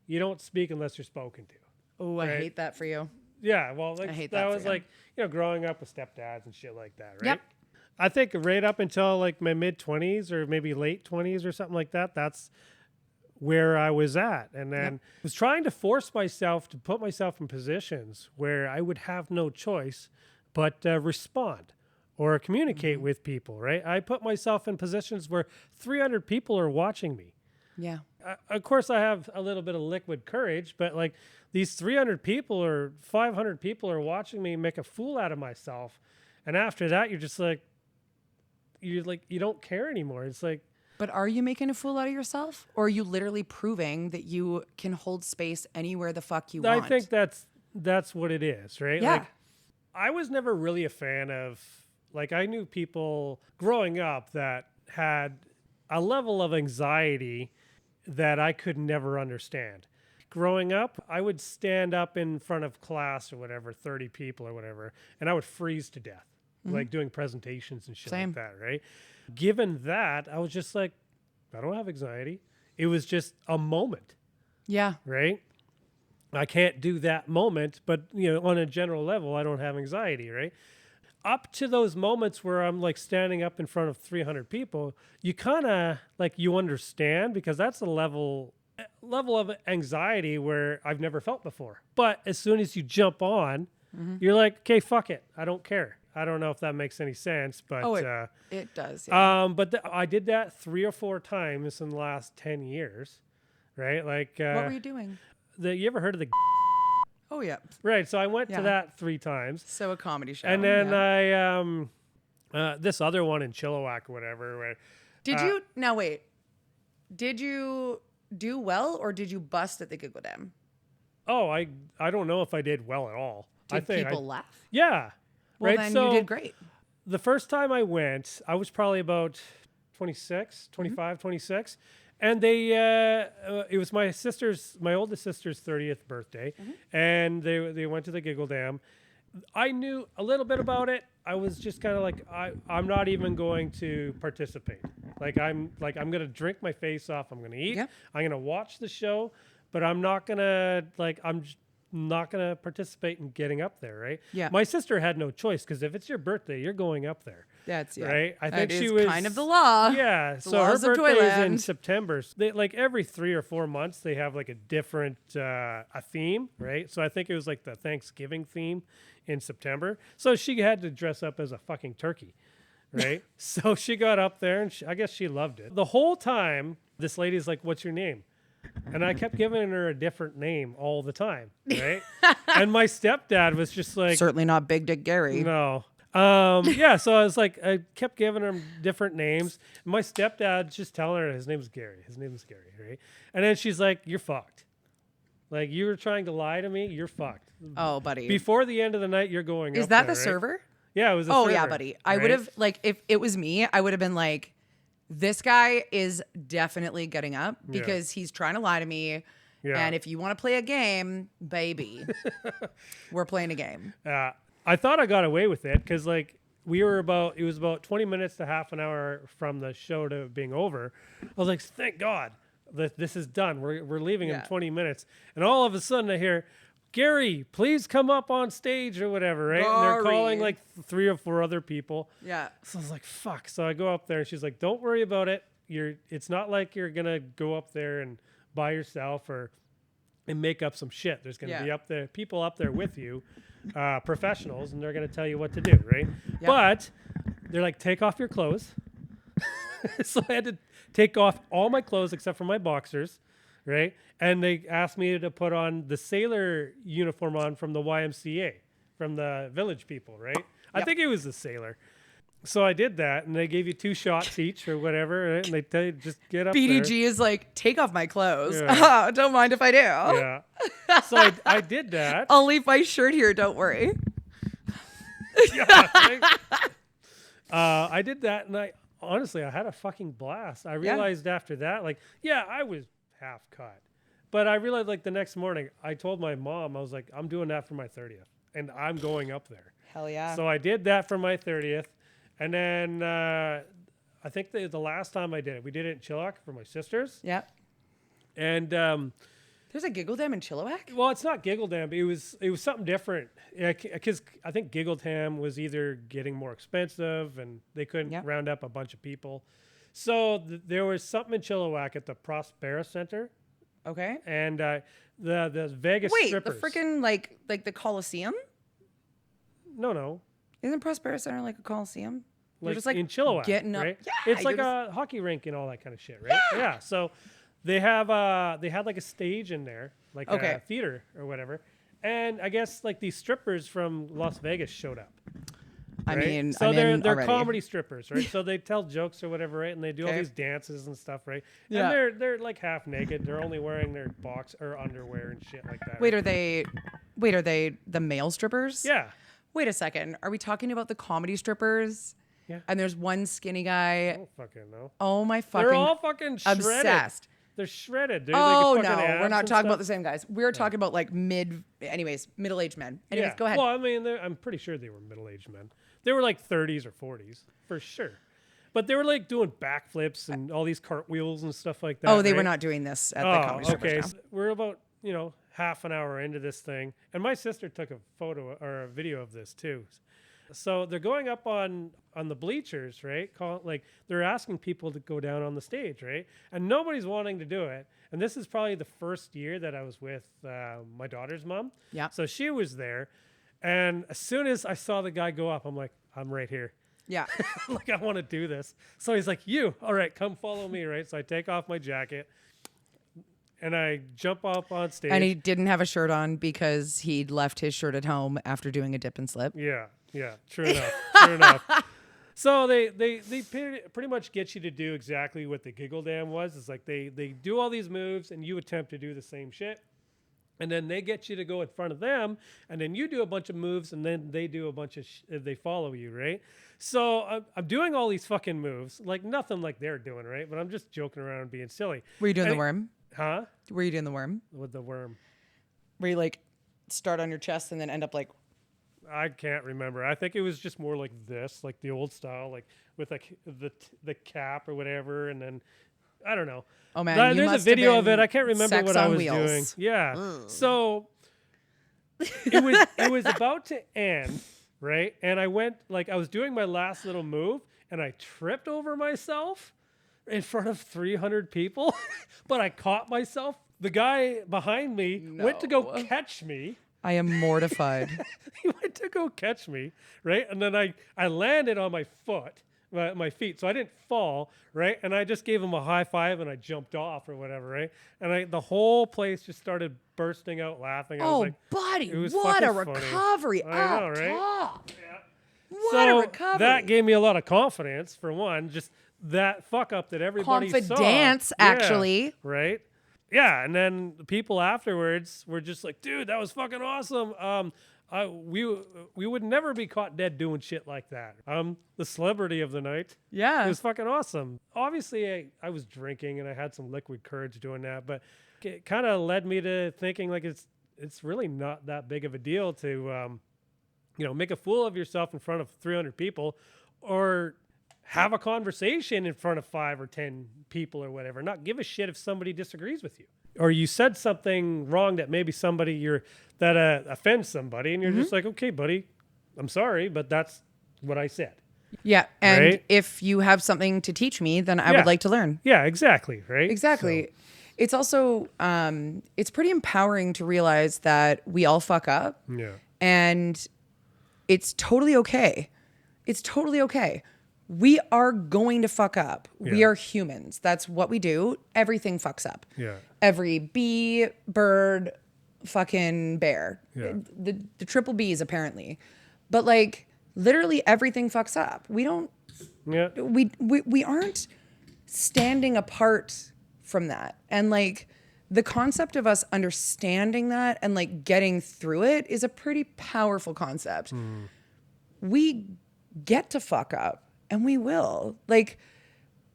you don't speak unless you're spoken to. Oh, I hate that for you. Yeah, well, I hate that that was for you. like, growing up with stepdads and shit like that, right? Yep. I think right up until like my mid 20s or maybe late 20s or something like that, that's where I was at. And then was trying to force myself to put myself in positions where I would have no choice but respond or communicate with people, right? I put myself in positions where 300 people are watching me. Yeah. Of course, I have a little bit of liquid courage, but like these 300 people or 500 people are watching me make a fool out of myself. And after that, you don't care anymore. It's like, but are you making a fool out of yourself? Or are you literally proving that you can hold space anywhere the fuck you want? I think that's what it is, right? Yeah. Like, I was never really a fan of, like, I knew people growing up that had a level of anxiety that I could never understand. Growing up, I would stand up in front of class or whatever, 30 people or whatever, and I would freeze to death, like doing presentations and shit Same. like that, right? Given that, I was just like, I don't have anxiety. It was just a moment, Yeah. right? I can't do that moment, but on a general level, I don't have anxiety, right? Up to those moments where I'm like standing up in front of 300 people, you kind of like, you understand, because that's a level of anxiety where I've never felt before. But as soon as you jump on, you're like, okay, fuck it. I don't care. I don't know if that makes any sense, but it does. Yeah. But I did that 3 or 4 times in the last 10 years, right? Like, what were you doing? You ever heard of the? Oh yeah. Right. So I went to that 3 times. So a comedy show. And then I this other one in Chilliwack or whatever. Where, did you now wait? Did you do well, or did you bust at the Giggle Dam? Oh, I don't know if I did well at all. Did people laugh? Yeah. Well, right. then So you did great. The first time I went, I was probably about 26, 25, 26. And it was my oldest sister's 30th birthday. And they went to the Giggle Dam. I knew a little bit about it. I was just kind of like, I'm not even going to participate. I'm going to drink my face off. I'm going to eat. Yep. I'm going to watch the show, but I'm not going to not going to participate in getting up there, right? Yeah. My sister had no choice because if it's your birthday, you're going up there. That's right. I that think she is was kind of the law. Yeah. The So her laws of birthday is in Toyland. September. They, like every 3 or 4 months, they have like a different a theme, right? So I think it was like the Thanksgiving theme in September. So she had to dress up as a fucking turkey, right? So she got up there, and I guess she loved it. The whole time, this lady's like, "What's your name?" And I kept giving her a different name all the time, right? And my stepdad was just like, Certainly not Big Dick Gary. no. Yeah, so I was like, I kept giving him different names. My stepdad's just telling her his name's Gary. His name's Gary, right? And then she's like, "You're fucked. Like, you were trying to lie to me. You're fucked. Oh, buddy. Before the end of the night, you're going Is up that there, the right?" server? Yeah, it was the Oh, server. yeah, buddy. I right? would have, like, if it was me, I would have been like, this guy is definitely getting up because he's trying to lie to me. Yeah. And if you want to play a game, baby, we're playing a game. I thought I got away with it because, like, it was about 20 minutes to half an hour from the show to being over. I was like, thank God that this is done. We're leaving in 20 minutes. And all of a sudden I hear, "Gary, please come up on stage," or whatever, right? And they're calling like 3 or 4 other people. Yeah. So I was like, fuck. So I go up there and she's like, "Don't worry about it. It's not like you're going to go up there and by yourself and make up some shit. There's going to be people up there with you, professionals, and they're going to tell you what to do, right?" Yep. But they're like, "Take off your clothes." So I had to take off all my clothes except for my boxers, right? And they asked me to put on the sailor uniform on from the YMCA, from the village people, right? I think it was the sailor. So I did that, and they gave you 2 shots each or whatever, right? And they tell you just get up BDG is like, take off my clothes. Yeah. Don't mind if I do. there. Yeah. So I did that. I'll leave my shirt here. Don't worry. Yeah, right? I did that, and I had a fucking blast. I realized after that, like, I was half cut, but I realized like the next morning, I told my mom, I was like, "I'm doing that for my 30th, and I'm going up there." Hell yeah. So I did that for my 30th, and then I think the last time I did it, we did it in Chilliwack for my sisters, Yeah. and There's a Giggle Dam in Chilliwack? well, it's not Giggle Dam, but it was something different. Because I think Giggle Dam was either getting more expensive and they couldn't round up a bunch of people. So there was something in Chilliwack at the Prospera Center. Okay. And the Vegas Wait, strippers. the freaking like the Coliseum? No. Isn't Prospera Center like a Coliseum? You're Like just like in Chilliwack, getting up. right? Yeah, It's like a hockey rink and all that kind of shit, right? Yeah. So they had like a stage in there, like a theater or whatever. And I guess like these strippers from Las Vegas showed up. I right? mean, so I'm they're in already. comedy strippers, right? So they tell jokes or whatever, right? And they do all these dances and stuff, right? Yeah. And they're like half naked. They're only wearing their box or underwear and shit like that. Wait, right? are they the male strippers? Yeah. Wait a second. Are we talking about the comedy strippers? Yeah. And there's one skinny I guy. don't fucking know. Oh my fucking. They're all fucking shredded. obsessed. They're shredded. They're Oh like no, fucking abs we're not and talking about stuff. the same guys. We're talking about like middle-aged men. Anyways, Yeah. go ahead. Well, I mean, I'm pretty sure they were middle-aged men. They were like 30s or 40s for sure. But they were like doing backflips and all these cartwheels and stuff like that. Oh, they were right? not doing this at the comedy strippers. okay. now. So we're about half an hour into this thing, and my sister took a photo or a video of this too. So they're going up on the bleachers, right? Like they're asking people to go down on the stage, right? And nobody's wanting to do it. And this is probably the first year that I was with my daughter's mom. Yeah. So she was there, and as soon as I saw the guy go up, I'm like, I'm right here. Yeah. Like, I want to do this. So he's like, all right, come follow me, right? So I take off my jacket and I jump up on stage. And he didn't have a shirt on because he'd left his shirt at home after doing a dip and slip. Yeah, true enough. So they pretty much get you to do exactly what the Giggle Dam was. It's like they do all these moves and you attempt to do the same shit. And then they get you to go in front of them, and then you do a bunch of moves, and then they do a bunch of they follow you, right? So I'm doing all these fucking moves, like nothing like they're doing, right? But I'm just joking around and being silly. Were you doing the worm? Huh? Were you doing the worm? With the worm? Where you like start on your chest and then end up like. I can't remember. I think it was just more like this, like the old style, like with like the cap or whatever, and then I don't know. Oh man, there's a video of it. I can't remember what I was doing. Yeah. So it was about to end, right? And I was doing my last little move, and I tripped over myself in front of 300 people, but I caught myself. The guy behind me went to go catch me. I am mortified. He went to go catch me, right? And then I landed on my my feet. So I didn't fall, right? And I just gave him a high five and I jumped off or whatever, right? And the whole place just started bursting out laughing. I was like, buddy, it was what a fucking funny. recovery. I know, right? Top. Yeah. What a recovery. That gave me a lot of confidence, for one, just that fuck up that everybody Confidence, saw. actually. Yeah, right? Yeah, and then the people afterwards were just like, dude, that was fucking awesome. We would never be caught dead doing shit like that. The celebrity of the night. Yeah. It was fucking awesome. Obviously, I was drinking and I had some liquid courage doing that, but it kind of led me to thinking like it's really not that big of a deal to, make a fool of yourself in front of 300 people, or have a conversation in front of 5 or 10 people or whatever. Not give a shit if somebody disagrees with you, or you said something wrong that maybe that offends somebody, and you're just like, okay, buddy, I'm sorry, but that's what I said. Yeah, and right? if you have something to teach me, then I would like to learn. Yeah, exactly, right? Exactly. So. It's also it's pretty empowering to realize that we all fuck up. Yeah. And it's totally okay. It's totally okay. We are going to fuck up. Yeah. We are humans. That's what we do. Everything fucks up. Yeah. Every bee, bird, fucking bear. Yeah. The triple B's apparently. But like literally everything fucks up. We don't we aren't standing apart from that. And like the concept of us understanding that and like getting through it is a pretty powerful concept. We get to fuck up. And we will. Like,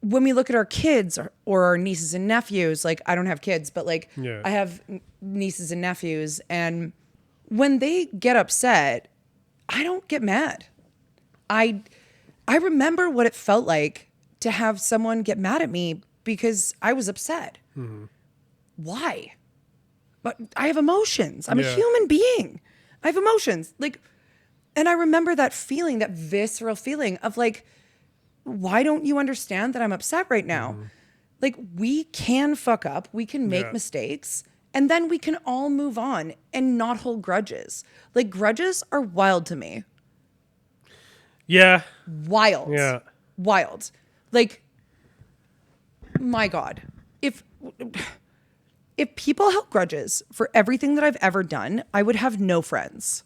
when we look at our kids or our nieces and nephews, like, I don't have kids, but, like, I have nieces and nephews. And when they get upset, I don't get mad. I remember what it felt like to have someone get mad at me because I was upset. Mm-hmm. Why? But I have emotions. I'm a human being. I have emotions. Like, and I remember that feeling, that visceral feeling of, like, why don't you understand that I'm upset right now? Mm-hmm. Like, we can fuck up, we can make mistakes, and then we can all move on and not hold grudges. Like, grudges are wild to me. Yeah. Wild. Yeah. Wild. Like, my God. If people held grudges for everything that I've ever done, I would have no friends.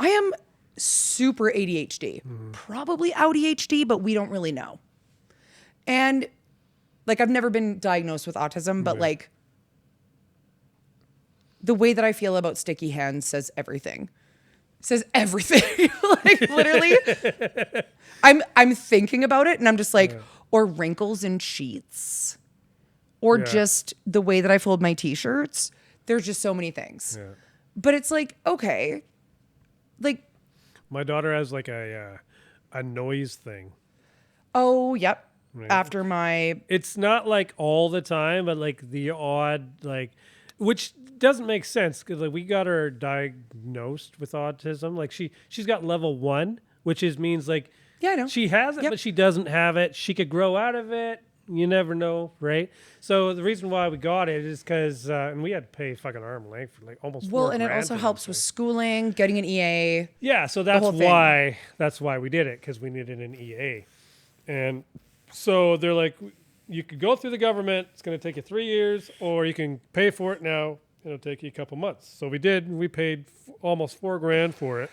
I am super ADHD, probably ADHD, but we don't really know. And like, I've never been diagnosed with autism, but like the way that I feel about sticky hands says everything. Says everything. Like literally, I'm thinking about it and I'm just like, or wrinkles in sheets, or just the way that I fold my t-shirts. There's just so many things. Yeah. But it's like, okay, like, my daughter has like a noise thing. Oh, yep. Right. After my... It's not like all the time, but like the odd, like, which doesn't make sense because like we got her diagnosed with autism. Like she's got level 1, which means like I know. She has it, but she doesn't have it. She could grow out of it. You never know, right? So the reason why we got it is because, and we had to pay fucking arm and leg for like almost $4,000. Well, and it also helps with schooling, getting an EA. Yeah, so that's why we did it, because we needed an EA. And so they're like, you could go through the government. It's going to take you 3 years, or you can pay for it now. It'll take you a couple months. So we did. We paid almost $4,000 for it,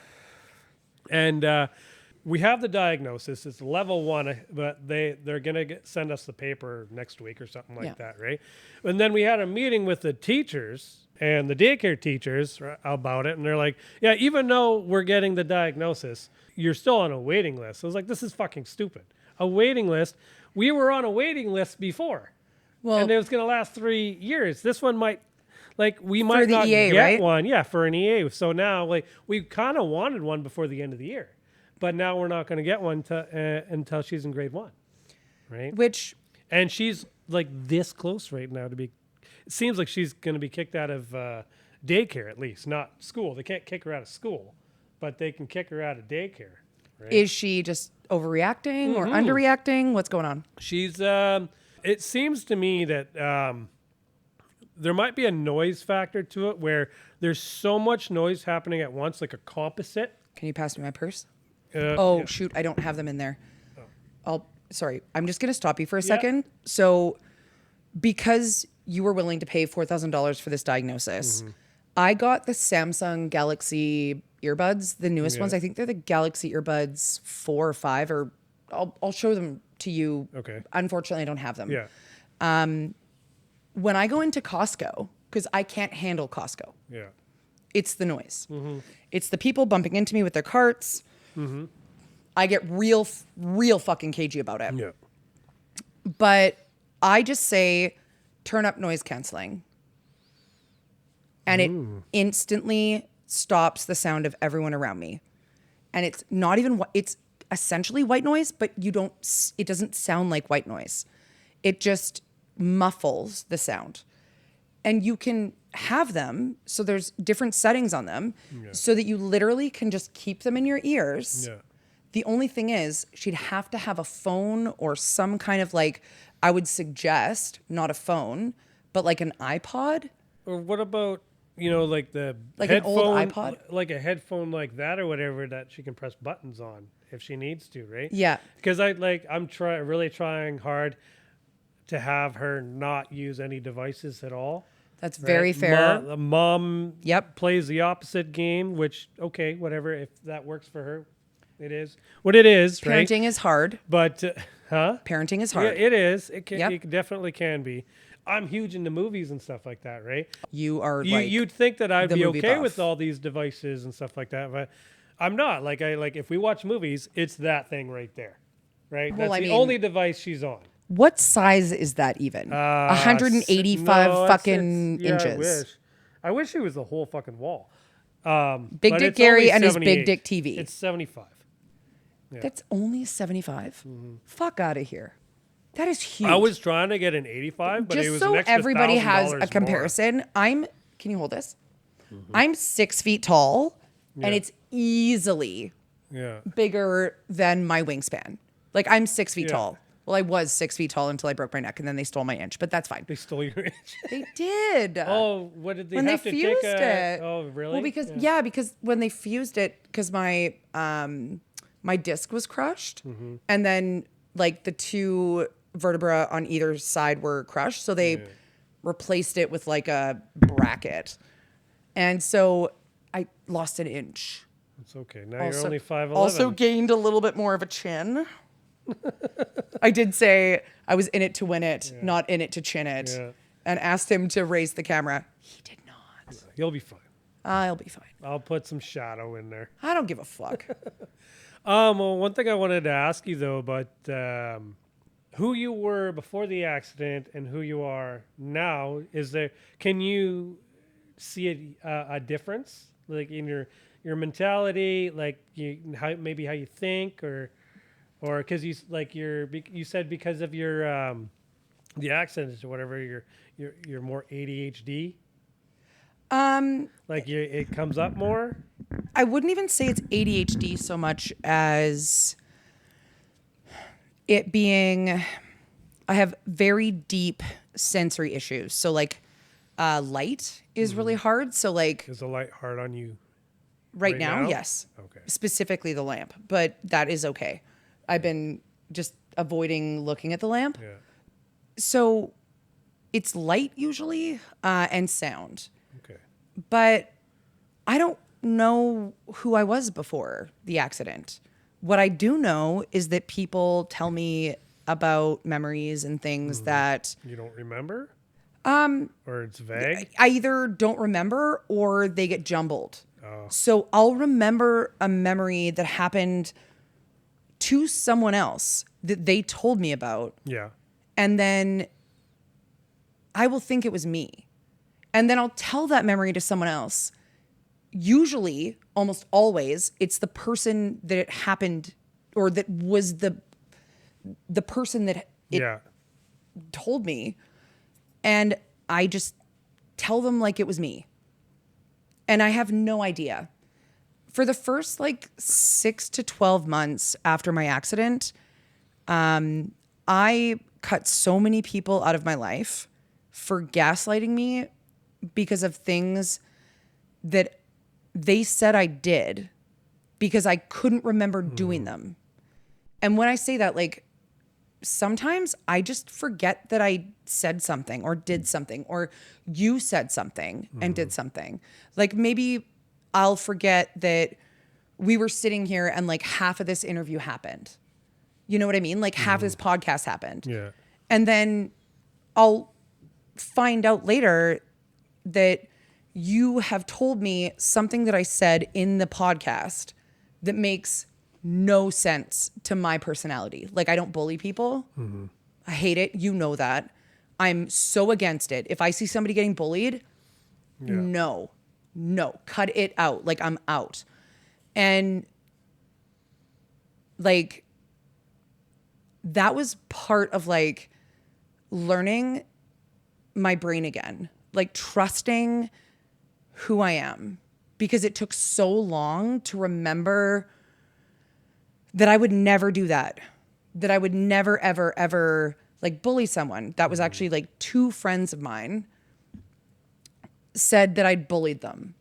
and we have the diagnosis. It's level 1, but they're going to send us the paper next week or something like that, right? And then we had a meeting with the teachers and the daycare teachers about it, and they're like, yeah, even though we're getting the diagnosis, you're still on a waiting list. I was like, this is fucking stupid. A waiting list. We were on a waiting list before, and it was going to last 3 years. This one might... Like, we might not get one. Yeah, for an EA. So now, like, we kind of wanted one before the end of the year. But now we're not going to get one until she's in grade 1, right? And she's like this close right now to be. It seems like she's going to be kicked out of daycare at least, not school. They can't kick her out of school, but they can kick her out of daycare. Right? Is she just overreacting or underreacting? What's going on? She's. It seems to me that there might be a noise factor to it where there's so much noise happening at once, like a composite. Can you pass me my purse? Yeah. Shoot, I don't have them in there. Sorry, I'm just going to stop you for a second. So because you were willing to pay $4,000 for this diagnosis, I got the Samsung Galaxy earbuds, the newest ones. I think they're the Galaxy earbuds 4 or 5, or I'll show them to you. Okay. Unfortunately, I don't have them. Yeah. When I go into Costco, because I can't handle Costco, Yeah. it's the noise. It's the people bumping into me with their carts. I get real fucking cagey about it. Yeah. But I just say, turn up noise canceling. And it instantly stops the sound of everyone around me. And it's not even, it's essentially white noise, but it doesn't sound like white noise. It just muffles the sound. And you can have them, so there's different settings on them, so that you literally can just keep them in your ears. Yeah. The only thing is, she'd have to have a phone or some kind of like, I would suggest, not a phone, but like an iPod. Or what about, like the Like an old iPod? Like a headphone like that or whatever that she can press buttons on if she needs to, right? Yeah. Because I'm really trying hard to have her not use any devices at all. That's very fair. Mom Yep. plays the opposite game, which, okay, whatever. If that works for her, it is what it is, right? Parenting is hard. But, Parenting is hard. Yeah, it is. It can. Yep. It definitely can be. I'm huge into movies and stuff like that, right? You are like You'd think that I'd the be movie okay buff. with all these devices and stuff like that, but I'm not. Like if we watch movies, it's that thing right there, right? Well, That's I the mean- only device she's on. What size is that even? 185 No, fucking yeah, inches. I wish it was the whole fucking wall. Big but Dick it's Gary only and his 78. Big Dick TV. It's 75. That's only 75? Fuck out of here. That is huge. I was trying to get an 85, but Just it was so an extra everybody has $1,000 a more. comparison, can you hold this? I'm 6 feet tall, and it's easily Yeah. bigger than my wingspan. Like I'm 6 feet Yeah. tall. Well, I was 6 feet tall until I broke my neck, and then they stole my inch, but that's fine. They stole your inch. They did. Oh, what did they when have they to fused take it. Oh, really? Well, because because when they fused it, because my disc was crushed, and then like the two vertebra on either side were crushed, so they replaced it with like a bracket, and so I lost an inch. It's okay. Now you're only 5'11". Also gained a little bit more of a chin. I did say I was in it to win it, not in it to chin it, Yeah. and asked him to raise the camera. He did not. You'll be fine. I'll be fine. I'll put some shadow in there. I don't give a fuck. Well, one thing I wanted to ask you though about who you were before the accident and who you are now. Can you see a difference, like in your mentality, like how you think, or because you said because of your the accident or whatever, you're more ADHD. It comes up more. I wouldn't even say it's ADHD so much as it being, I have very deep sensory issues. So like light is really hard. So like Is the light hard on you? right now, yes. Okay. Specifically the lamp, but that is okay. I've been just avoiding looking at the lamp. Yeah. So it's light usually and sound. Okay. But I don't know who I was before the accident. What I do know is that people tell me about memories and things that You don't remember? Or it's vague? I either don't remember or they get jumbled. So I'll remember a memory that happened to someone else that they told me about, Yeah. and then I will think it was me. And then I'll tell that memory to someone else. Usually, almost always, it's the person that it happened, or that was the person that it Yeah. told me. And I just tell them like it was me. And I have no idea. For the first like 6 to 12 months after my accident, I cut so many people out of my life for gaslighting me because of things that they said I did because I couldn't remember doing them. And when I say that, like, sometimes I just forget that I said something or did something, or you said something and did something. Like, maybe I'll forget that we were sitting here and like half of this interview happened. You know what I mean? Like half this podcast happened. Yeah. And then I'll find out later that you have told me something that I said in the podcast that makes no sense to my personality. Like, I don't bully people. I hate it. You know that. I'm so against it. If I see somebody getting bullied, no, cut it out. Like, I'm out. And like, that was part of like learning my brain again, like trusting who I am, because it took so long to remember that I would never do that, that I would never, ever, ever like bully someone. That was actually like 2 friends of mine said that I'd bullied them.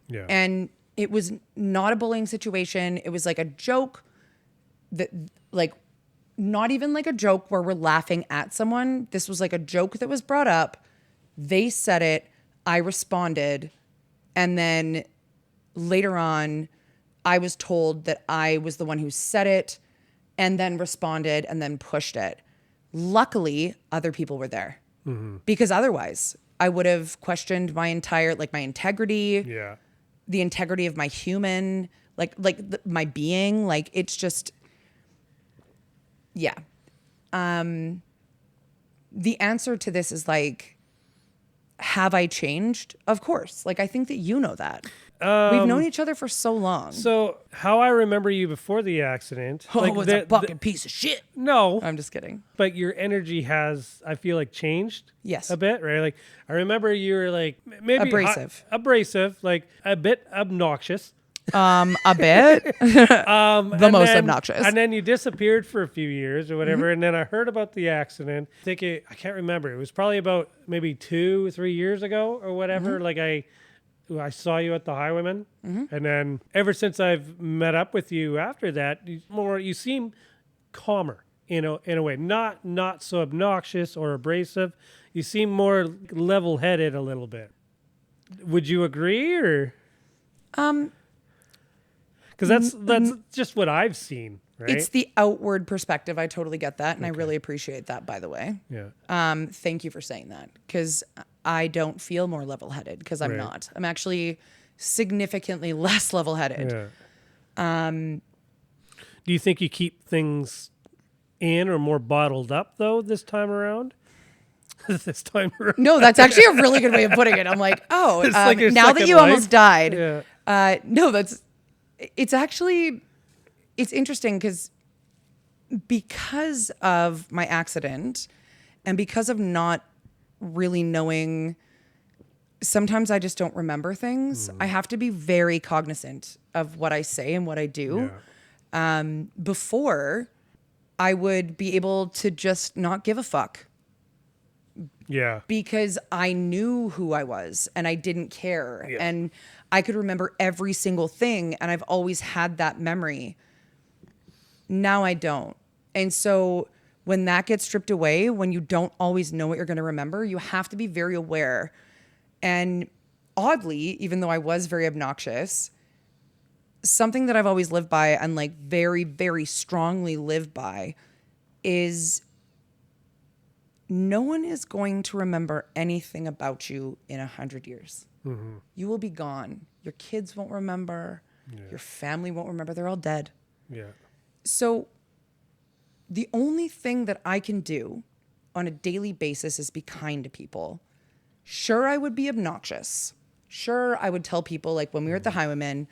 Yeah. And it was not a bullying situation. It was like a joke that, like, not even like a joke where we're laughing at someone. This was like a joke that was brought up. They said it. I responded. And then later on, I was told that I was the one who said it and then responded and then pushed it. Luckily, other people were there because otherwise I would have questioned my entire, like, my integrity, the integrity of my human, my being. Like, it's just, yeah. The answer to this is like, have I changed? Of course. Like, I think that you know that. We've known each other for so long. So how I remember you before the accident. Oh, was a fucking piece of shit. No. I'm just kidding. But your energy has, I feel like, changed. Yes. A bit, right? Like, I remember you were like, maybe Abrasive, like a bit obnoxious. A bit. The most obnoxious. And then you disappeared for a few years or whatever. And then I heard about the accident. I can't remember. It was probably about maybe 2-3 years ago or whatever. Like, I saw you at the Highwayman. And then ever since I've met up with you after that, you seem calmer, in a way, not so obnoxious or abrasive. You seem more level-headed a little bit. Would you agree, or? Because that's just what I've seen, right? It's the outward perspective. I totally get that. And I really appreciate that, by the way. Yeah. Thank you for saying that, because I don't feel more level-headed, because I'm not. I'm actually significantly less level-headed. Yeah. Do you think you keep things in or more bottled up, though, this time around? This time around? No, that's actually a really good way of putting it. I'm like, oh, like now that you almost died. Yeah. No, it's actually, it's interesting because of my accident and because of not really knowing, sometimes I just don't remember things. I have to be very cognizant of what I say and what I do. Yeah. Before, I would be able to just not give a fuck. Yeah. Because I knew who I was and I didn't care. Yeah. And I could remember every single thing. And I've always had that memory. Now I don't. And so when that gets stripped away, when you don't always know what you're going to remember, you have to be very aware. And oddly, even though I was very obnoxious, something that I've always lived by and like very, very strongly live by is no one is going to remember anything about you in 100 years. You will be gone. Your kids won't remember. Your family won't remember. They're all dead. Yeah. So the only thing that I can do on a daily basis is be kind to people. Sure, I would be obnoxious. Sure, I would tell people, like when we were at the Highwayman,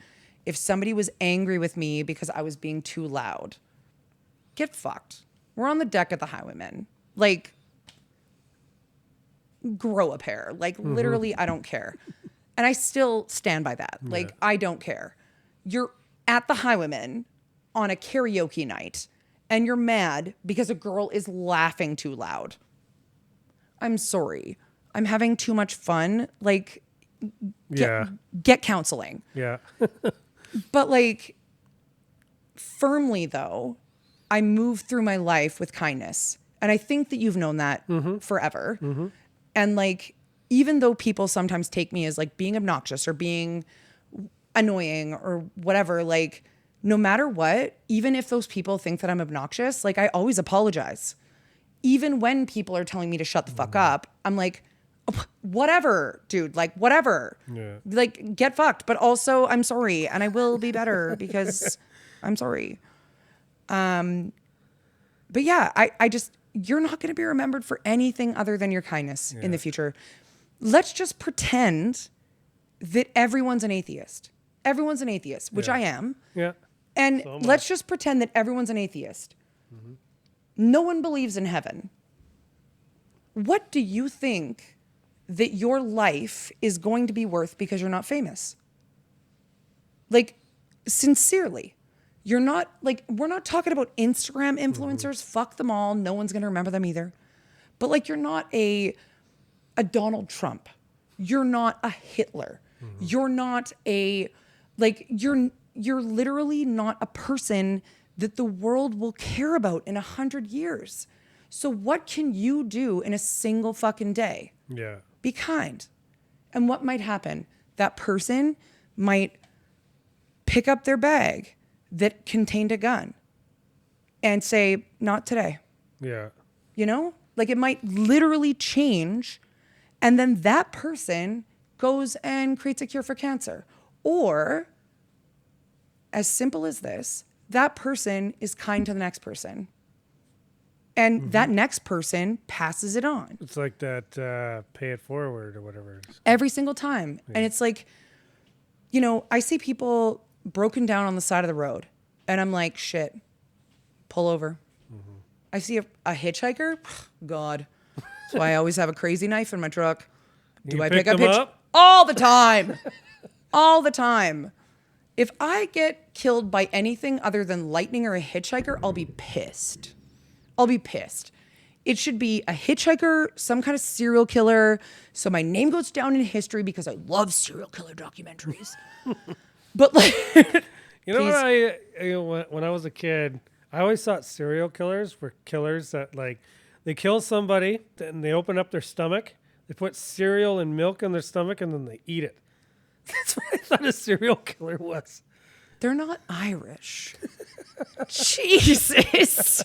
if somebody was angry with me because I was being too loud, get fucked. We're on the deck at the Highwayman. Like, grow a pair. Like, literally, I don't care. And I still stand by that. Like, I don't care. You're at the Highwayman on a karaoke night and you're mad because a girl is laughing too loud. I'm sorry. I'm having too much fun. Like, get counseling. Yeah. But like, firmly though, I move through my life with kindness. And I think that you've known that forever. Mm-hmm. And like, even though people sometimes take me as like being obnoxious or being annoying or whatever, like no matter what, even if those people think that I'm obnoxious, like I always apologize. Even when people are telling me to shut the fuck up, I'm like, whatever, dude, like whatever. Yeah. Like get fucked. But also I'm sorry and I will be better because I'm sorry. But yeah, I just, you're not going to be remembered for anything other than your kindness in the future. Let's just pretend that everyone's an atheist. Everyone's an atheist, which I am. Yeah. And let's just pretend that everyone's an atheist. Mm-hmm. No one believes in heaven. What do you think that your life is going to be worth because you're not famous? Like, sincerely. You're not, like, we're not talking about Instagram influencers. Fuck them all. No one's going to remember them either. But, like, you're not a Donald Trump. You're not a Hitler. Mm-hmm. You're not you're literally not a person that the world will care about in 100 years. So what can you do in a single fucking day? Yeah. Be kind. And what might happen? That person might pick up their bag that contained a gun and say, not today. Yeah. You know, like it might literally change. And then that person goes and creates a cure for cancer. Or as simple as this, that person is kind to the next person. And that next person passes it on. It's like that pay it forward or whatever. Every single time. Yeah. And it's like, you know, I see people broken down on the side of the road. And I'm like, shit, pull over. Mm-hmm. I see a hitchhiker. God. That's why I always have a crazy knife in my truck. Do I pick up hitch? All the time. All the time. If I get killed by anything other than lightning or a hitchhiker, I'll be pissed. I'll be pissed. It should be a hitchhiker, some kind of serial killer, so my name goes down in history because I love serial killer documentaries. But like, you know, when I was a kid, I always thought serial killers were killers that like they kill somebody and they open up their stomach, they put cereal and milk in their stomach, and then they eat it. That's what I thought a serial killer was. They're not Irish. Jesus.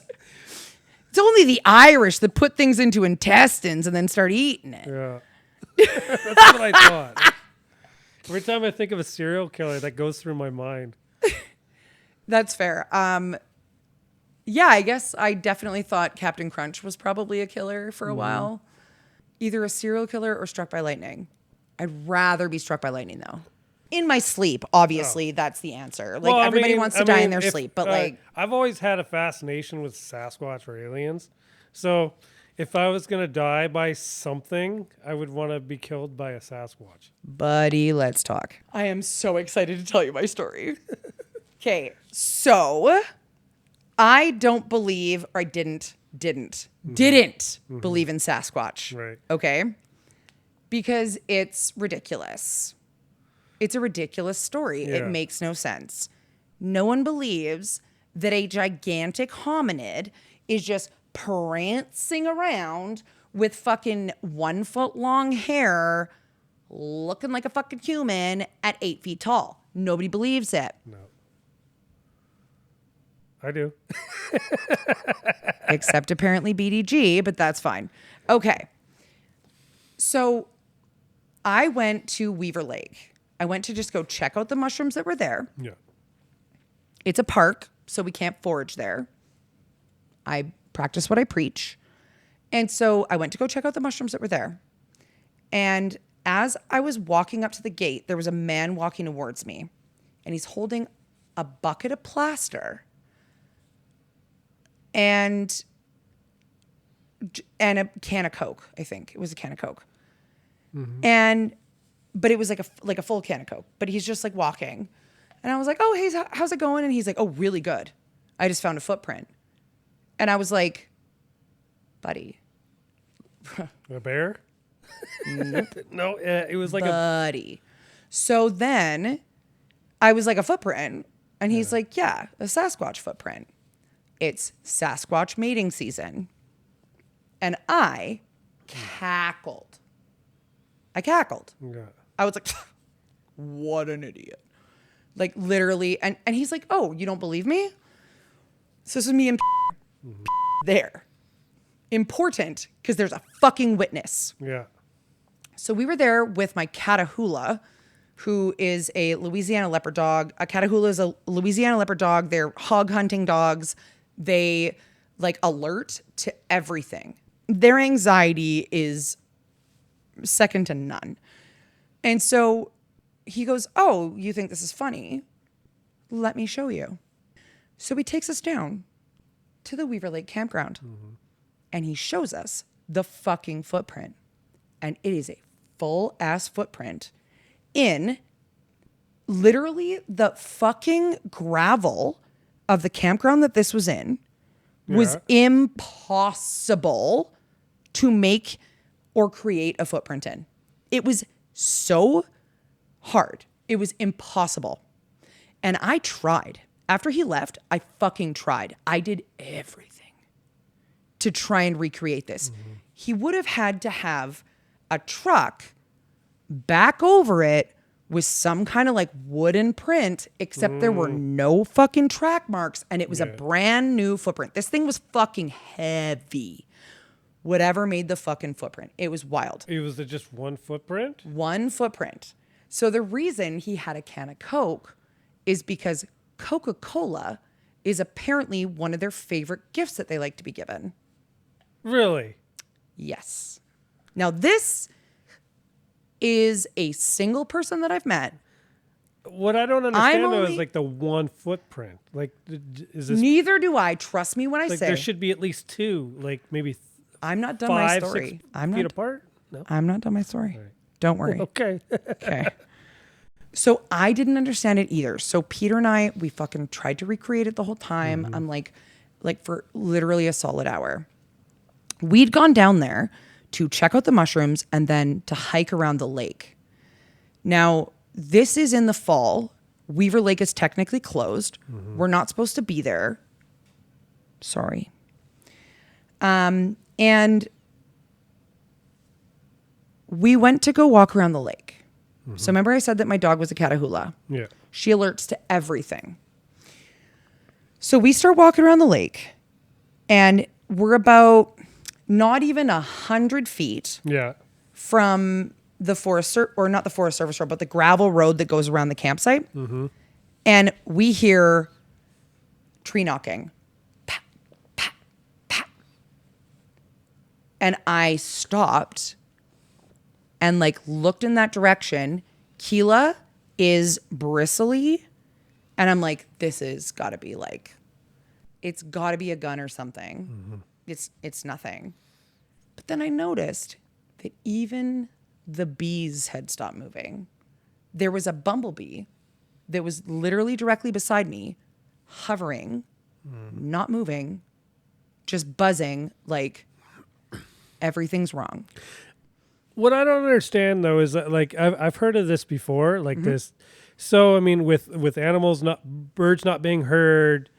It's only the Irish that put things into intestines and then start eating it. Yeah. That's what I thought. Every time I think of a serial killer, that goes through my mind. That's fair. Yeah, I guess I definitely thought Captain Crunch was probably a killer for a while. Either a serial killer or struck by lightning. I'd rather be struck by lightning, though. In my sleep, obviously, that's the answer. Like, everybody wants to die in their sleep, but like... I've always had a fascination with Sasquatch or aliens. So if I was going to die by something, I would want to be killed by a Sasquatch. Buddy, let's talk. I am so excited to tell you my story. Okay, so I don't believe, or I didn't believe in Sasquatch. Right. Okay? Because it's ridiculous. It's a ridiculous story. Yeah. It makes no sense. No one believes that a gigantic hominid is just prancing around with fucking 1 foot long hair, looking like a fucking human at 8 feet tall. Nobody believes it. No. I do. Except apparently BDG, but that's fine. Okay. So I went to Weaver Lake. I went to just go check out the mushrooms that were there. Yeah. It's a park, so we can't forage there. I practice what I preach. And so I went to go check out the mushrooms that were there. And as I was walking up to the gate, there was a man walking towards me. And he's holding a bucket of plaster and a can of Coke, I think. It was a can of Coke. Mm-hmm. And but it was like a full can of Coke. But he's just like walking. And I was like, oh, hey, how's it going? And he's like, oh, really good. I just found a footprint. And I was like, buddy. A bear? No, it was like buddy. So then I was like, a footprint. And he's like, yeah, a Sasquatch footprint. It's Sasquatch mating season. And I cackled. Yeah. I was like, what an idiot. Like literally. And he's like, oh, you don't believe me? So this is me and there. Important because there's a fucking witness. Yeah. So we were there with my Catahoula, who is a Louisiana leopard dog. A Catahoula is a Louisiana leopard dog. They're hog hunting dogs. They like alert to everything. Their anxiety is second to none. And so he goes, oh, you think this is funny? Let me show you. So he takes us down to the Weaver Lake campground. And he shows us the fucking footprint. And it is a full ass footprint in literally the fucking gravel of the campground that this was in was impossible to make or create a footprint in. It was so hard. It was impossible. And I tried. After he left, I fucking tried. I did everything to try and recreate this. He would have had to have a truck back over it with some kind of like wooden print, except there were no fucking track marks and it was a brand new footprint. This thing was fucking heavy. Whatever made the fucking footprint. It was wild. It was just one footprint? One footprint. So the reason he had a can of Coke is because Coca-Cola is apparently one of their favorite gifts that they like to be given. Really? Yes. Now this is a single person that I've met. What I don't understand though is like the one footprint. Like, is this? Neither do I. Trust me when I like say there should be at least two. Like maybe. I'm not done my story. 6 I'm feet not apart. No. I'm not done my story. Right. Don't worry. Okay. Okay. So I didn't understand it either. So Peter and I, we fucking tried to recreate it the whole time. I'm like for literally a solid hour. We'd gone down there to check out the mushrooms and then to hike around the lake. Now, this is in the fall. Weaver Lake is technically closed. We're not supposed to be there. Sorry. And we went to go walk around the lake. So remember I said that my dog was a Catahoula? Yeah. She alerts to everything. So we start walking around the lake and we're about not even 100 feet from the forest, or not the Forest Service road, but the gravel road that goes around the campsite. And we hear tree knocking. Pat, pat, pat. And I stopped and like looked in that direction. Keela is bristly. And I'm like, this is gotta be like, it's gotta be a gun or something. It's nothing. But then I noticed that even the bees had stopped moving. There was a bumblebee that was literally directly beside me, hovering, not moving, just buzzing like everything's wrong. What I don't understand though is that like I've heard of this before, like this. So I mean, with animals, birds not being heard,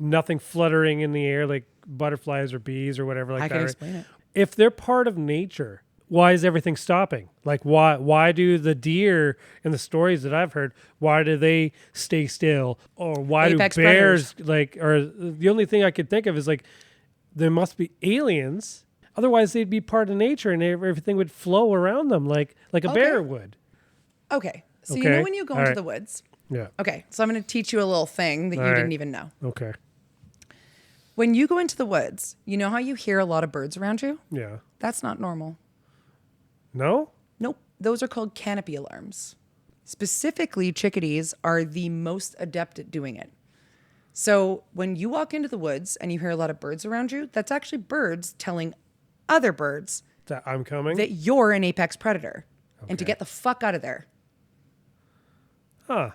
nothing fluttering in the air like butterflies or bees or whatever like that. I can explain it. If they're part of nature, why is everything stopping? Like why do the deer in the stories that I've heard, why do they stay still? Or why Apex do bears predators. like, or the only thing I could think of is like there must be aliens. Otherwise they'd be part of nature and everything would flow around them like a bear would. Okay. So you know when you go into the woods. Yeah. Okay. So I'm going to teach you a little thing that you didn't even know. Okay. When you go into the woods, you know how you hear a lot of birds around you? Yeah. That's not normal. No? Nope. Those are called canopy alarms. Specifically, chickadees are the most adept at doing it. So when you walk into the woods and you hear a lot of birds around you, that's actually birds telling other birds That I'm coming? that you're an apex predator. and to Okay. get the fuck out of there. Huh.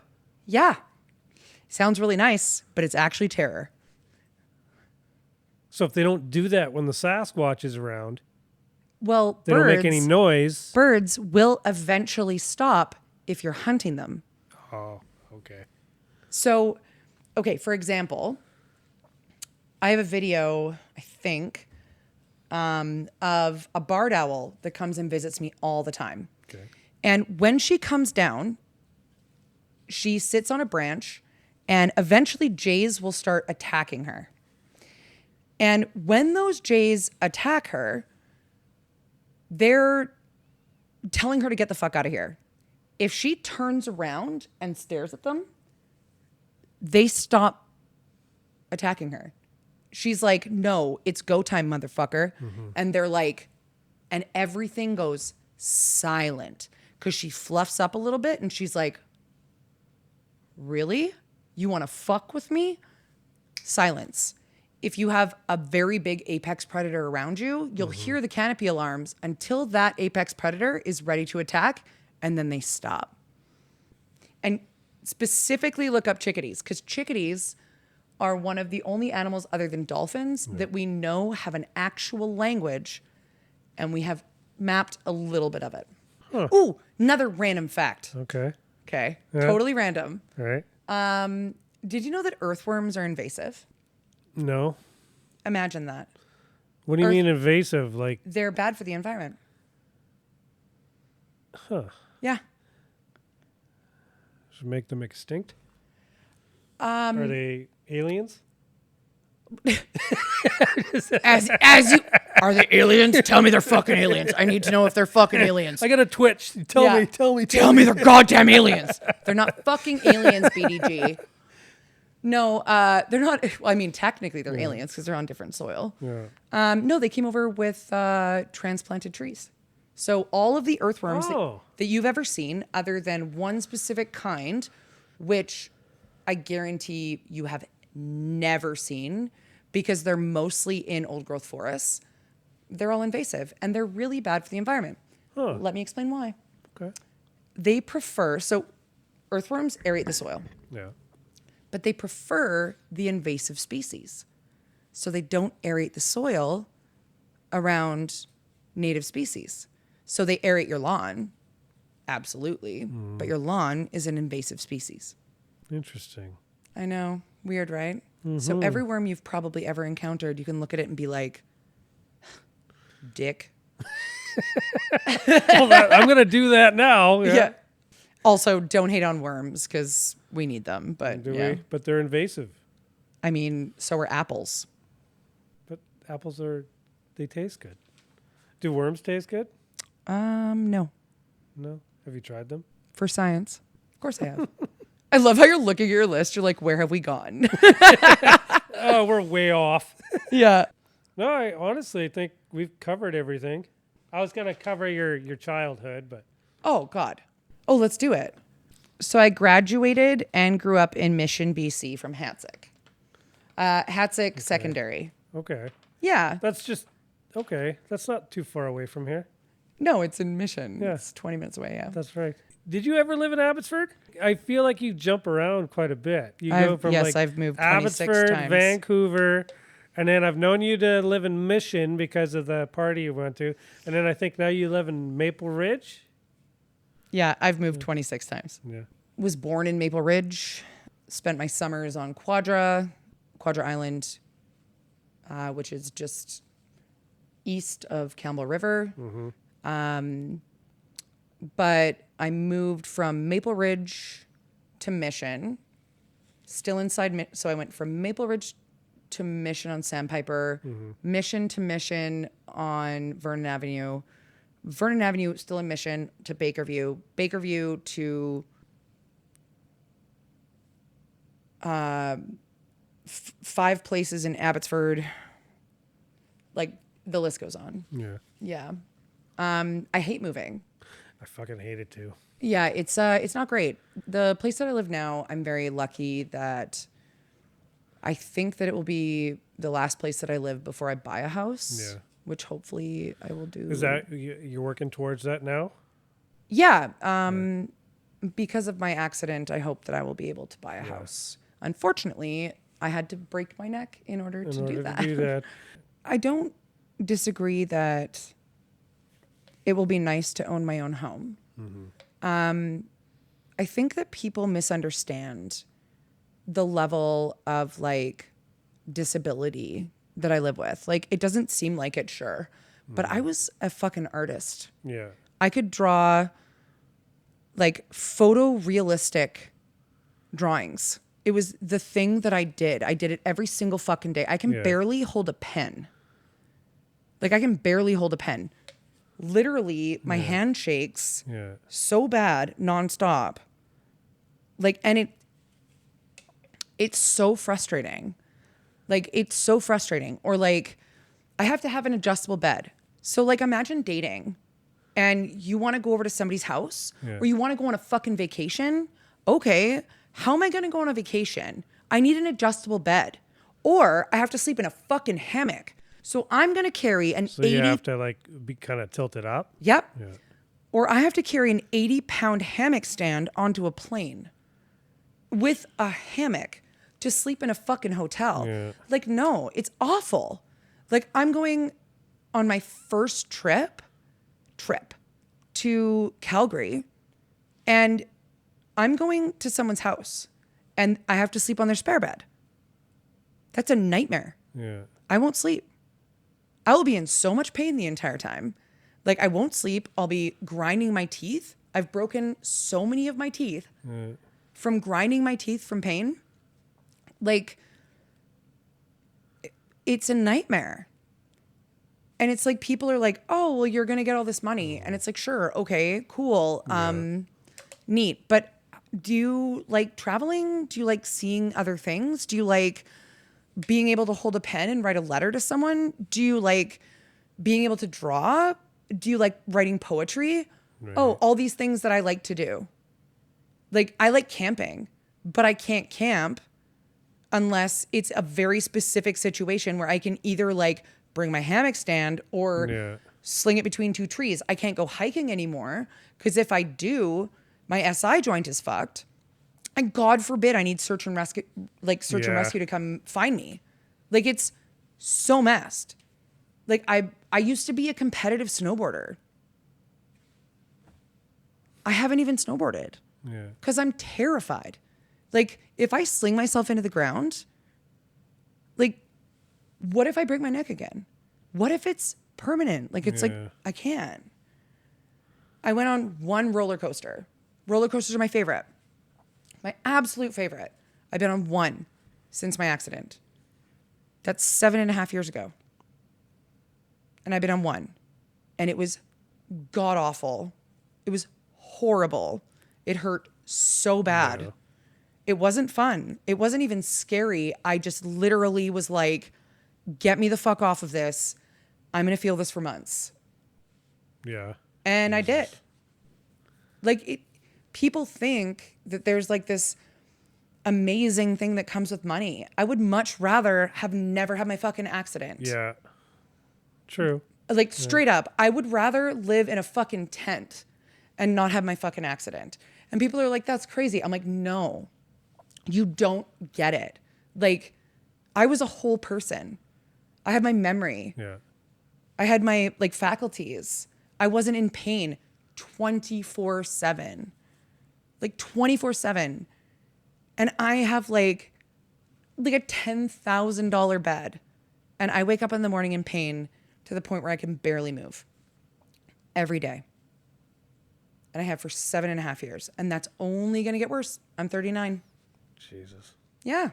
Yeah. Sounds really nice, but it's actually terror. So if they don't do that when the Sasquatch is around, Well, they don't make any noise. birds will eventually stop if you're hunting them. Oh, okay. So, okay, for example, I have a video, I think, of a barred owl that comes and visits me all the time. Okay. And when she comes down, she sits on a branch, and eventually jays will start attacking her. And when those jays attack her, they're telling her to get the fuck out of here. If she turns around and stares at them, they stop attacking her. She's like, no, it's go time, motherfucker. And they're like, and everything goes silent because she fluffs up a little bit and she's like, really? You want to fuck with me? Silence. If you have a very big apex predator around you, you'll hear the canopy alarms until that apex predator is ready to attack, and then they stop. And specifically look up chickadees, because chickadees are one of the only animals other than dolphins that we know have an actual language, and we have mapped a little bit of it. Huh. Ooh, another random fact. Okay. Okay, Yeah. totally random. All right. Did you know that earthworms are invasive? No. Imagine that. What do you mean invasive? Like, They're bad for the environment. huh? Yeah. Should make them extinct? Are they aliens? As you are they aliens? Tell me they're fucking aliens. I need to know if they're fucking aliens. I got a twitch. Tell Yeah. me. Tell me they're goddamn aliens. They're not fucking aliens, BDG. No, they're not. Well, I mean, technically they're aliens because they're on different soil. Yeah. No, they came over with transplanted trees. So all of the earthworms that you've ever seen, other than one specific kind, which I guarantee you have never seen because they're mostly in old growth forests, they're all invasive and they're really bad for the environment. Huh. Let me explain why. Okay. They prefer, so earthworms aerate the soil, Yeah. but they prefer the invasive species. So they don't aerate the soil around native species. So they aerate your lawn, absolutely, but your lawn is an invasive species. Interesting. I know, weird, right? So every worm you've probably ever encountered, you can look at it and be like, dick. Well, I'm gonna do that now. Yeah. Also, don't hate on worms because we need them. But Do yeah. we? But they're invasive. I mean, so are apples. But apples they taste good. Do worms taste good? No. No. Have you tried them? For science. Of course I have. I love how you're looking at your list. You're like, where have we gone? Oh, we're way off. Yeah. No, I honestly think we've covered everything. I was gonna cover your childhood, but Oh, God. Oh, let's do it. So I graduated and grew up in Mission, BC from Hatzick. Hatzick Secondary. okay. Yeah. That's just okay. That's not too far away from here. No, it's in Mission. Yeah. It's 20 minutes away, yeah. That's right. Did you ever live in Abbotsford? I feel like you jump around quite a bit. You go from yes, like I've moved 26 Abbotsford, times. Vancouver, and then I've known you to live in Mission because of the party you went to, and then I think now you live in Maple Ridge. Yeah, I've moved 26 times. Yeah. Was born in Maple Ridge, spent my summers on Quadra Island, which is just east of Campbell River. But I moved from Maple Ridge to Mission, still inside. So I went from Maple Ridge to Mission on Sandpiper, Mission to Mission on Vernon Avenue, Vernon Avenue still in Mission to Bakerview, Bakerview to 5 places in Abbotsford. Like the list goes on. Yeah. Yeah. I hate moving. I fucking hate it too. Yeah, it's not great. The place that I live now, I'm very lucky that I think that it will be the last place that I live before I buy a house. Yeah. Which hopefully I will do. Is that you're working towards that now? Yeah. Because of my accident, I hope that I will be able to buy a house. Unfortunately, I had to break my neck in order to do that. I don't disagree that it will be nice to own my own home. I think that people misunderstand the level of like disability that I live with. Like, it doesn't seem like it, sure, but I was a fucking artist. Yeah. I could draw like photorealistic drawings. It was the thing that I did. I did it every single fucking day. I can barely hold a pen. Like, I can barely hold a pen. Literally, my hand shakes so bad nonstop. Like, and it's so frustrating. Like, it's so frustrating. Or like, I have to have an adjustable bed. So like, imagine dating and you want to go over to somebody's house or you want to go on a fucking vacation. Okay, how am I going to go on a vacation? I need an adjustable bed or I have to sleep in a fucking hammock. So I'm going to carry an 80... you have to like be kind of tilted up? Yep. Yeah. Or I have to carry an 80-pound hammock stand onto a plane with a hammock to sleep in a fucking hotel. Yeah. Like, no, it's awful. Like, I'm going on my first trip to Calgary and I'm going to someone's house and I have to sleep on their spare bed. That's a nightmare. Yeah. I won't sleep. I will be in so much pain the entire time. Like, I won't sleep. I'll be grinding my teeth. I've broken so many of my teeth from grinding my teeth from pain. Like, it's a nightmare. And it's like, people are like, oh, well, you're going to get all this money. And it's like, sure. Okay, cool. Neat. But do you like traveling? Do you like seeing other things? Do you like being able to hold a pen and write a letter to someone? Do you like being able to draw? Do you like writing poetry? Right. Oh, all these things that I like to do. Like, I like camping, but I can't camp unless it's a very specific situation where I can either like bring my hammock stand or sling it between two trees. I can't go hiking anymore because if I do, my SI joint is fucked. And God forbid I need search and rescue to come find me. Like, it's so messed. Like, I used to be a competitive snowboarder. I haven't even snowboarded because I'm terrified. Like, if I sling myself into the ground, like, what if I break my neck again? What if it's permanent? Like, it's like, I can't. I went on one roller coaster. Roller coasters are my favorite. My absolute favorite. I've been on one since my accident. That's 7.5 years ago. And I've been on one. And it was god awful. It was horrible. It hurt so bad. Yeah. It wasn't fun. It wasn't even scary. I just literally was like, get me the fuck off of this. I'm going to feel this for months. Yeah. And Jesus. I did. Like, people think that there's like this amazing thing that comes with money. I would much rather have never had my fucking accident. Yeah. True. Like, straight up, I would rather live in a fucking tent and not have my fucking accident. And people are like, that's crazy. I'm like, no, you don't get it. Like, I was a whole person. I had my memory. Yeah. I had my like faculties. I wasn't in pain 24/7. Like 24/7. And I have like a $10,000 bed. And I wake up in the morning in pain to the point where I can barely move every day. And I have for 7.5 years. And that's only going to get worse. I'm 39. Jesus. Yeah.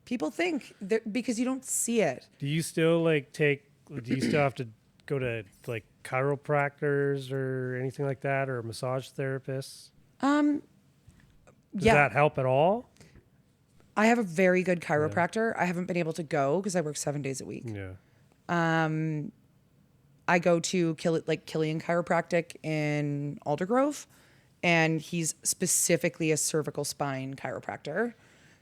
People think that because you don't see it. Do you still do you still have to go to like chiropractors or anything like that, or massage therapists? Does that help at all? I have a very good chiropractor. I haven't been able to go because I work 7 days a week. Yeah. I go to Killian Chiropractic in Aldergrove, and he's specifically a cervical spine chiropractor.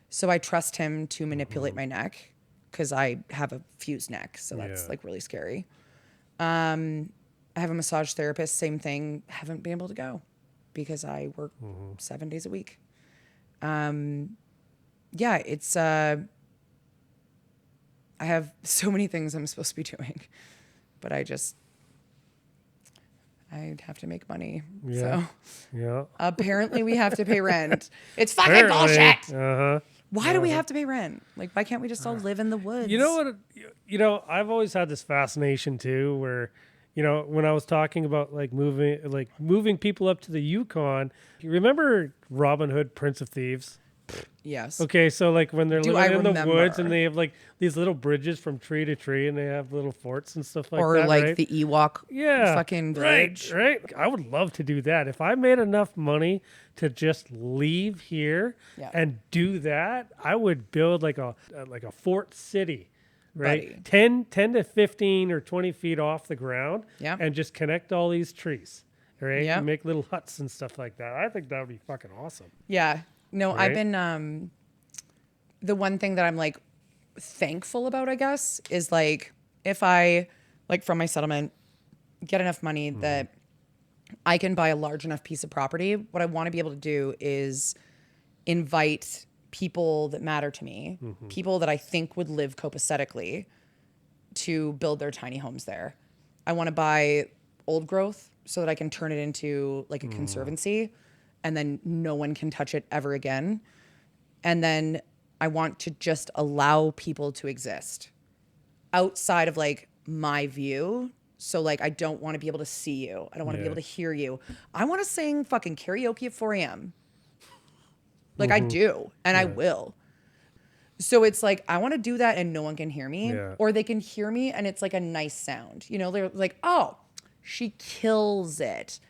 So I trust him to manipulate my neck because I have a fused neck. So that's like really scary. I I have a massage therapist, same thing. Haven't been able to go because I work 7 days a week. Yeah, it's, I have so many things I'm supposed to be doing, but I'd have to make money. Yeah. So Yeah. apparently we have to pay rent. It's fucking bullshit. Uh-huh. Why do we have to pay rent? Like, why can't we just all live in the woods? You know what? I've always had this fascination too, where, when I was talking about moving people up to the Yukon, you remember Robin Hood, Prince of Thieves? Yes. Okay, so like when they're living in the remember. woods and they have like these little bridges from tree to tree and they have little forts and stuff like Or that. like right? the Ewok fucking village. Right. I would love to do that. If I made enough money to just leave here and do that, I would build like a fort city, right? Buddy. 10 to 15 or 20 feet off the ground and just connect all these trees, right? Yep. And make little huts and stuff like that. I think that would be fucking awesome. Yeah. No, Right? I've been, the one thing that I'm like thankful about, I guess, is like if I, like from my settlement, get enough money that I can buy a large enough piece of property, what I want to be able to do is invite people that matter to me, people that I think would live copacetically, to build their tiny homes there. I want to buy old growth so that I can turn it into like a conservancy and then no one can touch it ever again. And then I want to just allow people to exist outside of like my view. So like, I don't want to be able to see you. I don't want to be able to hear you. I want to sing fucking karaoke at 4 a.m. Like I do, and I will. So it's like, I want to do that and no one can hear me, or they can hear me and it's like a nice sound. They're like, oh, she kills it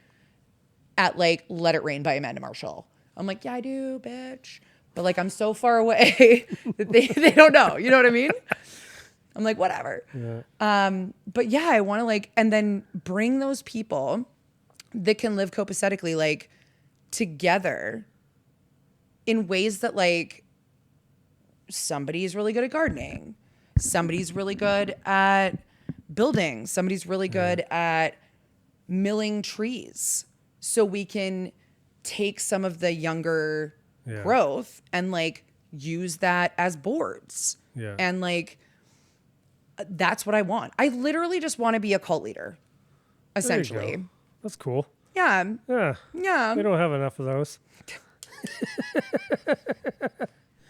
at like Let It Rain by Amanda Marshall. I'm like, yeah, I do, bitch. But like, I'm so far away that they don't know. You know what I mean? I'm like, whatever. Yeah. But yeah, I want to like, and then bring those people that can live copacetically, like together in ways that like somebody's really good at gardening. Somebody's really good at building. Somebody's really good at milling trees. So we can take some of the younger growth and like use that as boards. Yeah. And like, that's what I want. I literally just want to be a cult leader, essentially. That's cool. Yeah. Yeah. Yeah. We don't have enough of those.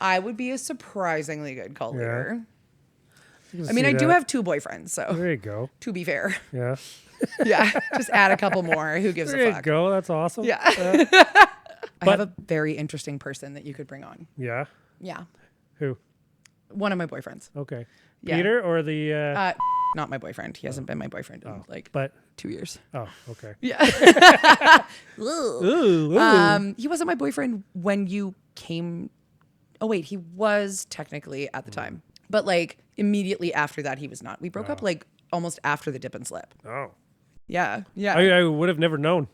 I would be a surprisingly good cult leader. I mean, I do have 2 boyfriends, so. There you go. To be fair. Yeah. Yeah. Just add a couple more. Who gives a fuck? There you go. That's awesome. Yeah. I have a very interesting person that you could bring on. Yeah. Yeah. Who? One of my boyfriends. Okay. Yeah. Peter or the... Not my boyfriend. He hasn't been my boyfriend in like 2 years. Oh, okay. Yeah. Ooh. He wasn't my boyfriend when you came. Oh wait, he was technically at the time, but like immediately after that, he was not. We broke up like almost after the dip and slip. Oh. Yeah. Yeah. I would have never known.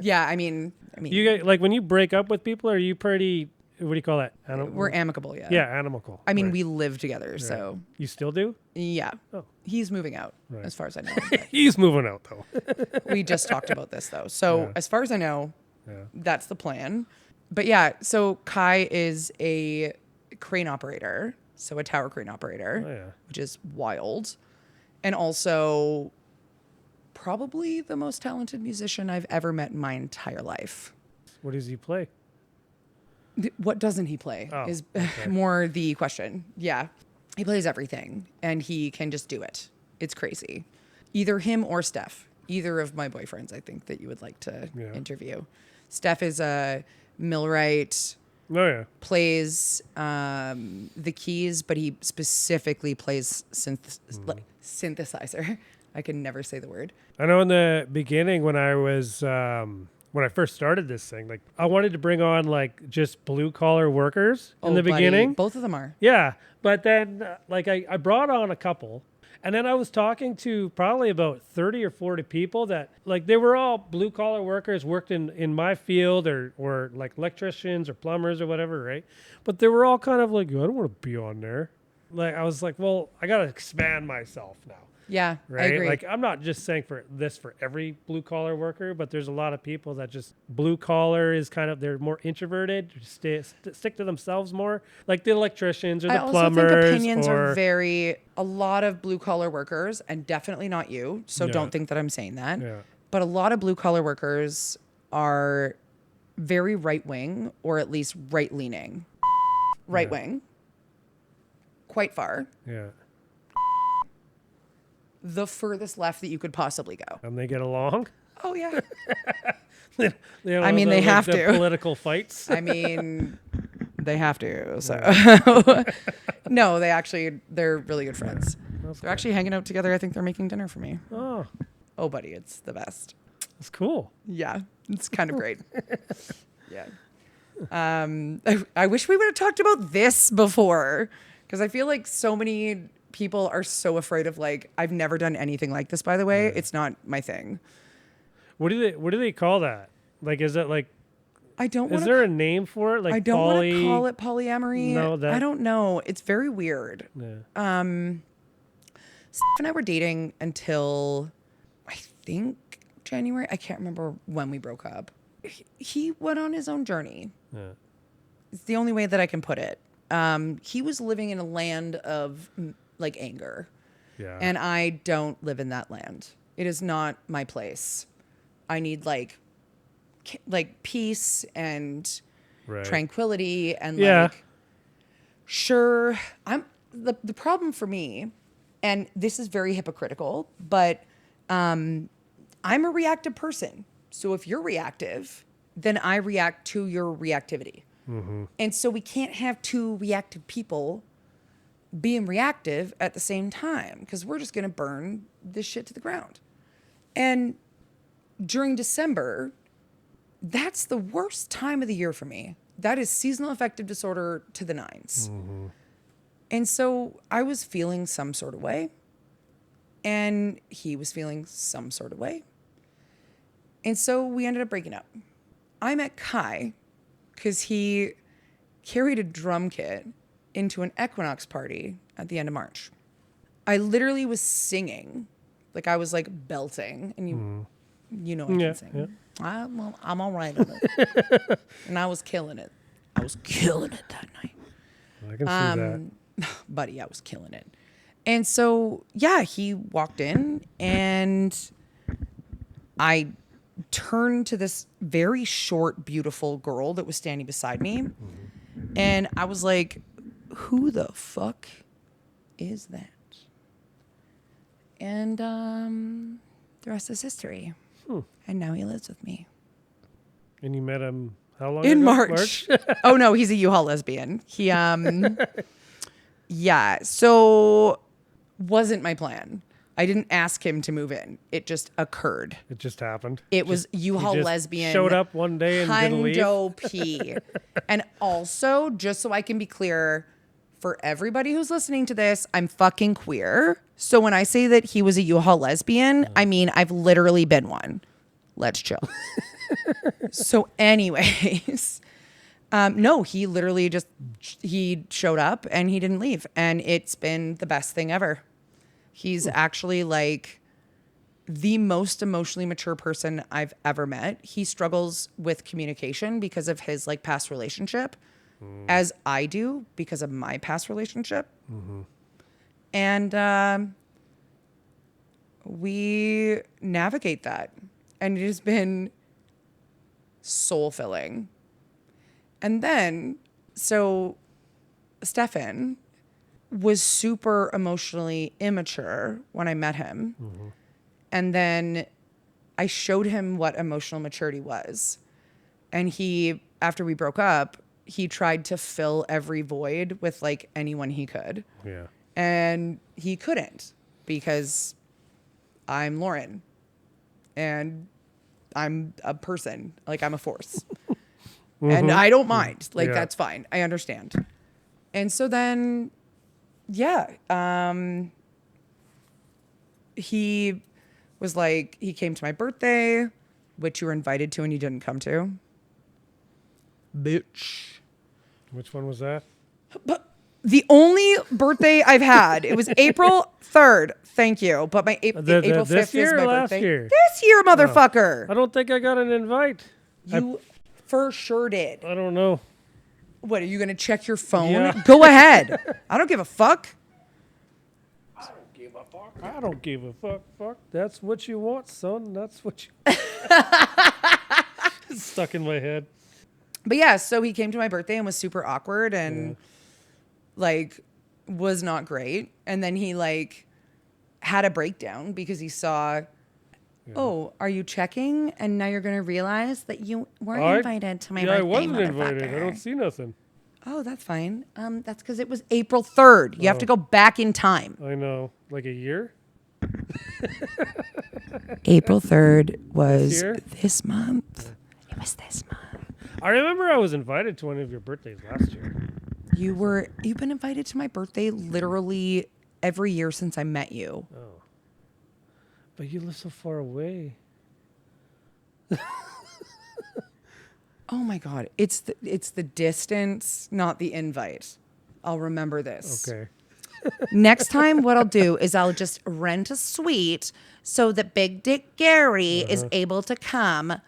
Yeah. I mean, you guys, like when you break up with people, are you pretty? What do you call that? We're amicable. Yeah. Yeah, amicable. I mean, we live together, so. You still do? Yeah. Oh. He's moving out, as far as I know. He's moving out, though. We just talked about this, though. So as far as I know, that's the plan. But yeah, so Kai is a crane operator, so a tower crane operator, which is wild. And also probably the most talented musician I've ever met in my entire life. What does he play? What doesn't he play is more the question. Yeah. He plays everything and he can just do it. It's crazy. Either him or Steph, either of my boyfriends, I think that you would like to interview. Steph is a millwright. Oh, yeah. Plays the keys, but he specifically plays synthesizer. I can never say the word. I know in the beginning when I was... when I first started this thing, like I wanted to bring on like just blue collar workers in the beginning. Both of them are. Yeah. But then I brought on a couple and then I was talking to probably about 30 or 40 people that like they were all blue collar workers, worked in my field or like electricians or plumbers or whatever. Right. But they were all kind of like, I don't want to be on there. Like I was like, well, I got to expand myself now. Yeah, I Right? agree. Like, I'm not just saying for every blue collar worker, but there's a lot of people that just blue collar is kind of, they're more introverted, stick to themselves more, like the electricians or I the also plumbers. think opinions or are a lot of blue collar workers, and definitely not you. So Yeah. don't think that I'm saying that. Yeah. But a lot of blue collar workers are very right wing, or at least right leaning. Right wing. Quite far. Yeah. The furthest left that you could possibly go. And they get along. Oh, yeah. They don't I mean, they have the to. political fights. I mean, they have to. So, no, they're really good friends. They're actually hanging out together. I think they're making dinner for me. Oh, Buddy, it's the best. that's cool. Yeah, it's kind of great. Yeah. I wish we would have talked about this before, because I feel like so many people are so afraid of, like, I've never done anything like this, by the way. It's not my thing. What do they call that? Like, is it like, I don't is want there a name for it? Like, I don't want to call it polyamory. No, I don't know. It's very weird. Yeah. Steph and I were dating until I think January. I can't remember when we broke up. He went on his own journey. Yeah. It's the only way that I can put it. He was living in a land of like anger. Yeah. And I don't live in that land. It is not my place. I need like peace and tranquility and like, sure, I'm the problem for me, and this is very hypocritical, but I'm a reactive person. So if you're reactive, then I react to your reactivity. Mm-hmm. And so we can't have two reactive people being reactive at the same time, because we're just going to burn this shit to the ground. And during December, that's the worst time of the year for me. That is seasonal affective disorder to the nines. Mm-hmm. And so I was feeling some sort of way, and he was feeling some sort of way. And so we ended up breaking up. I met Kai because he carried a drum kit into an equinox party at the end of March. I literally was singing, like I was like belting, and you know I can sing. Yeah. I'm all right at it. And I was killing it. I was killing it that night. I can see that. Buddy, I was killing it. And so, yeah, he walked in, and I turned to this very short, beautiful girl that was standing beside me. Mm-hmm. And I was like, who the fuck is that? And the rest is history. And now he lives with me. And you met him how long in ago? March. Oh, no, he's a U-Haul lesbian. He, yeah, so wasn't my plan. I didn't ask him to move in. It just occurred. It just happened. It was U-Haul lesbian. Showed up one day and didn't leave. Hundo P. And also, just so I can be clear, for everybody who's listening to this, I'm fucking queer. So when I say that he was a U-Haul lesbian, I mean, I've literally been one. Let's chill. So anyways, no, he literally he showed up and he didn't leave. And it's been the best thing ever. He's actually like the most emotionally mature person I've ever met. He struggles with communication because of his like past relationship, as I do because of my past relationship. Mm-hmm. And we navigate that. And it has been soul filling. And then, so Stefan was super emotionally immature when I met him. Mm-hmm. And then I showed him what emotional maturity was. And he, after we broke up, he tried to fill every void with like anyone he could. Yeah. And he couldn't, because I'm Lauren and I'm a person, like I'm a force. Mm-hmm. And I don't mind. Like, that's fine. I understand. And so then, yeah, he was like, he came to my birthday, which you were invited to and you didn't come to. Bitch. Which one was that? But The only birthday I've had, it was April 3rd. Thank you. But my April 5th this year is my or last birthday. year? This year, motherfucker. I don't think I got an invite. You for sure did. I don't know. What, are you going to check your phone? Yeah. Go ahead. I don't give a fuck. I don't give a fuck. I don't give a fuck. Fuck. That's what you want, son. That's what you It's stuck in my head. But yeah, so he came to my birthday and was super awkward and like was not great. And then he like had a breakdown because he saw, oh, are you checking? And now you're going to realize that you weren't invited to my birthday, I wasn't invited. motherfucker. I don't see nothing. Oh, that's fine. That's because it was April 3rd. You have to go back in time. I know. Like a year? April 3rd was year? this month. It was this month. I remember I was invited to one of your birthdays last year. You've been invited to my birthday literally every year since I met you. Oh. But you live so far away. Oh my God. It's the distance, not the invite. I'll remember this. Okay. Next time, what I'll do is I'll just rent a suite so that Big Dick Gary is able to come,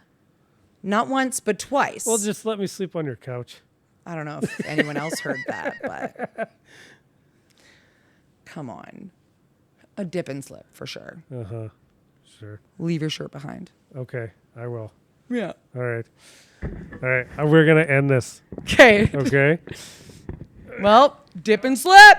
not once, but twice. Well, just let me sleep on your couch. I don't know if anyone else heard that, but come on. A dip and slip for sure. Uh-huh. Sure. Leave your shirt behind. Okay. I will. Yeah. All right. All right. We're going to end this. Okay. Okay. Well, dip and slip.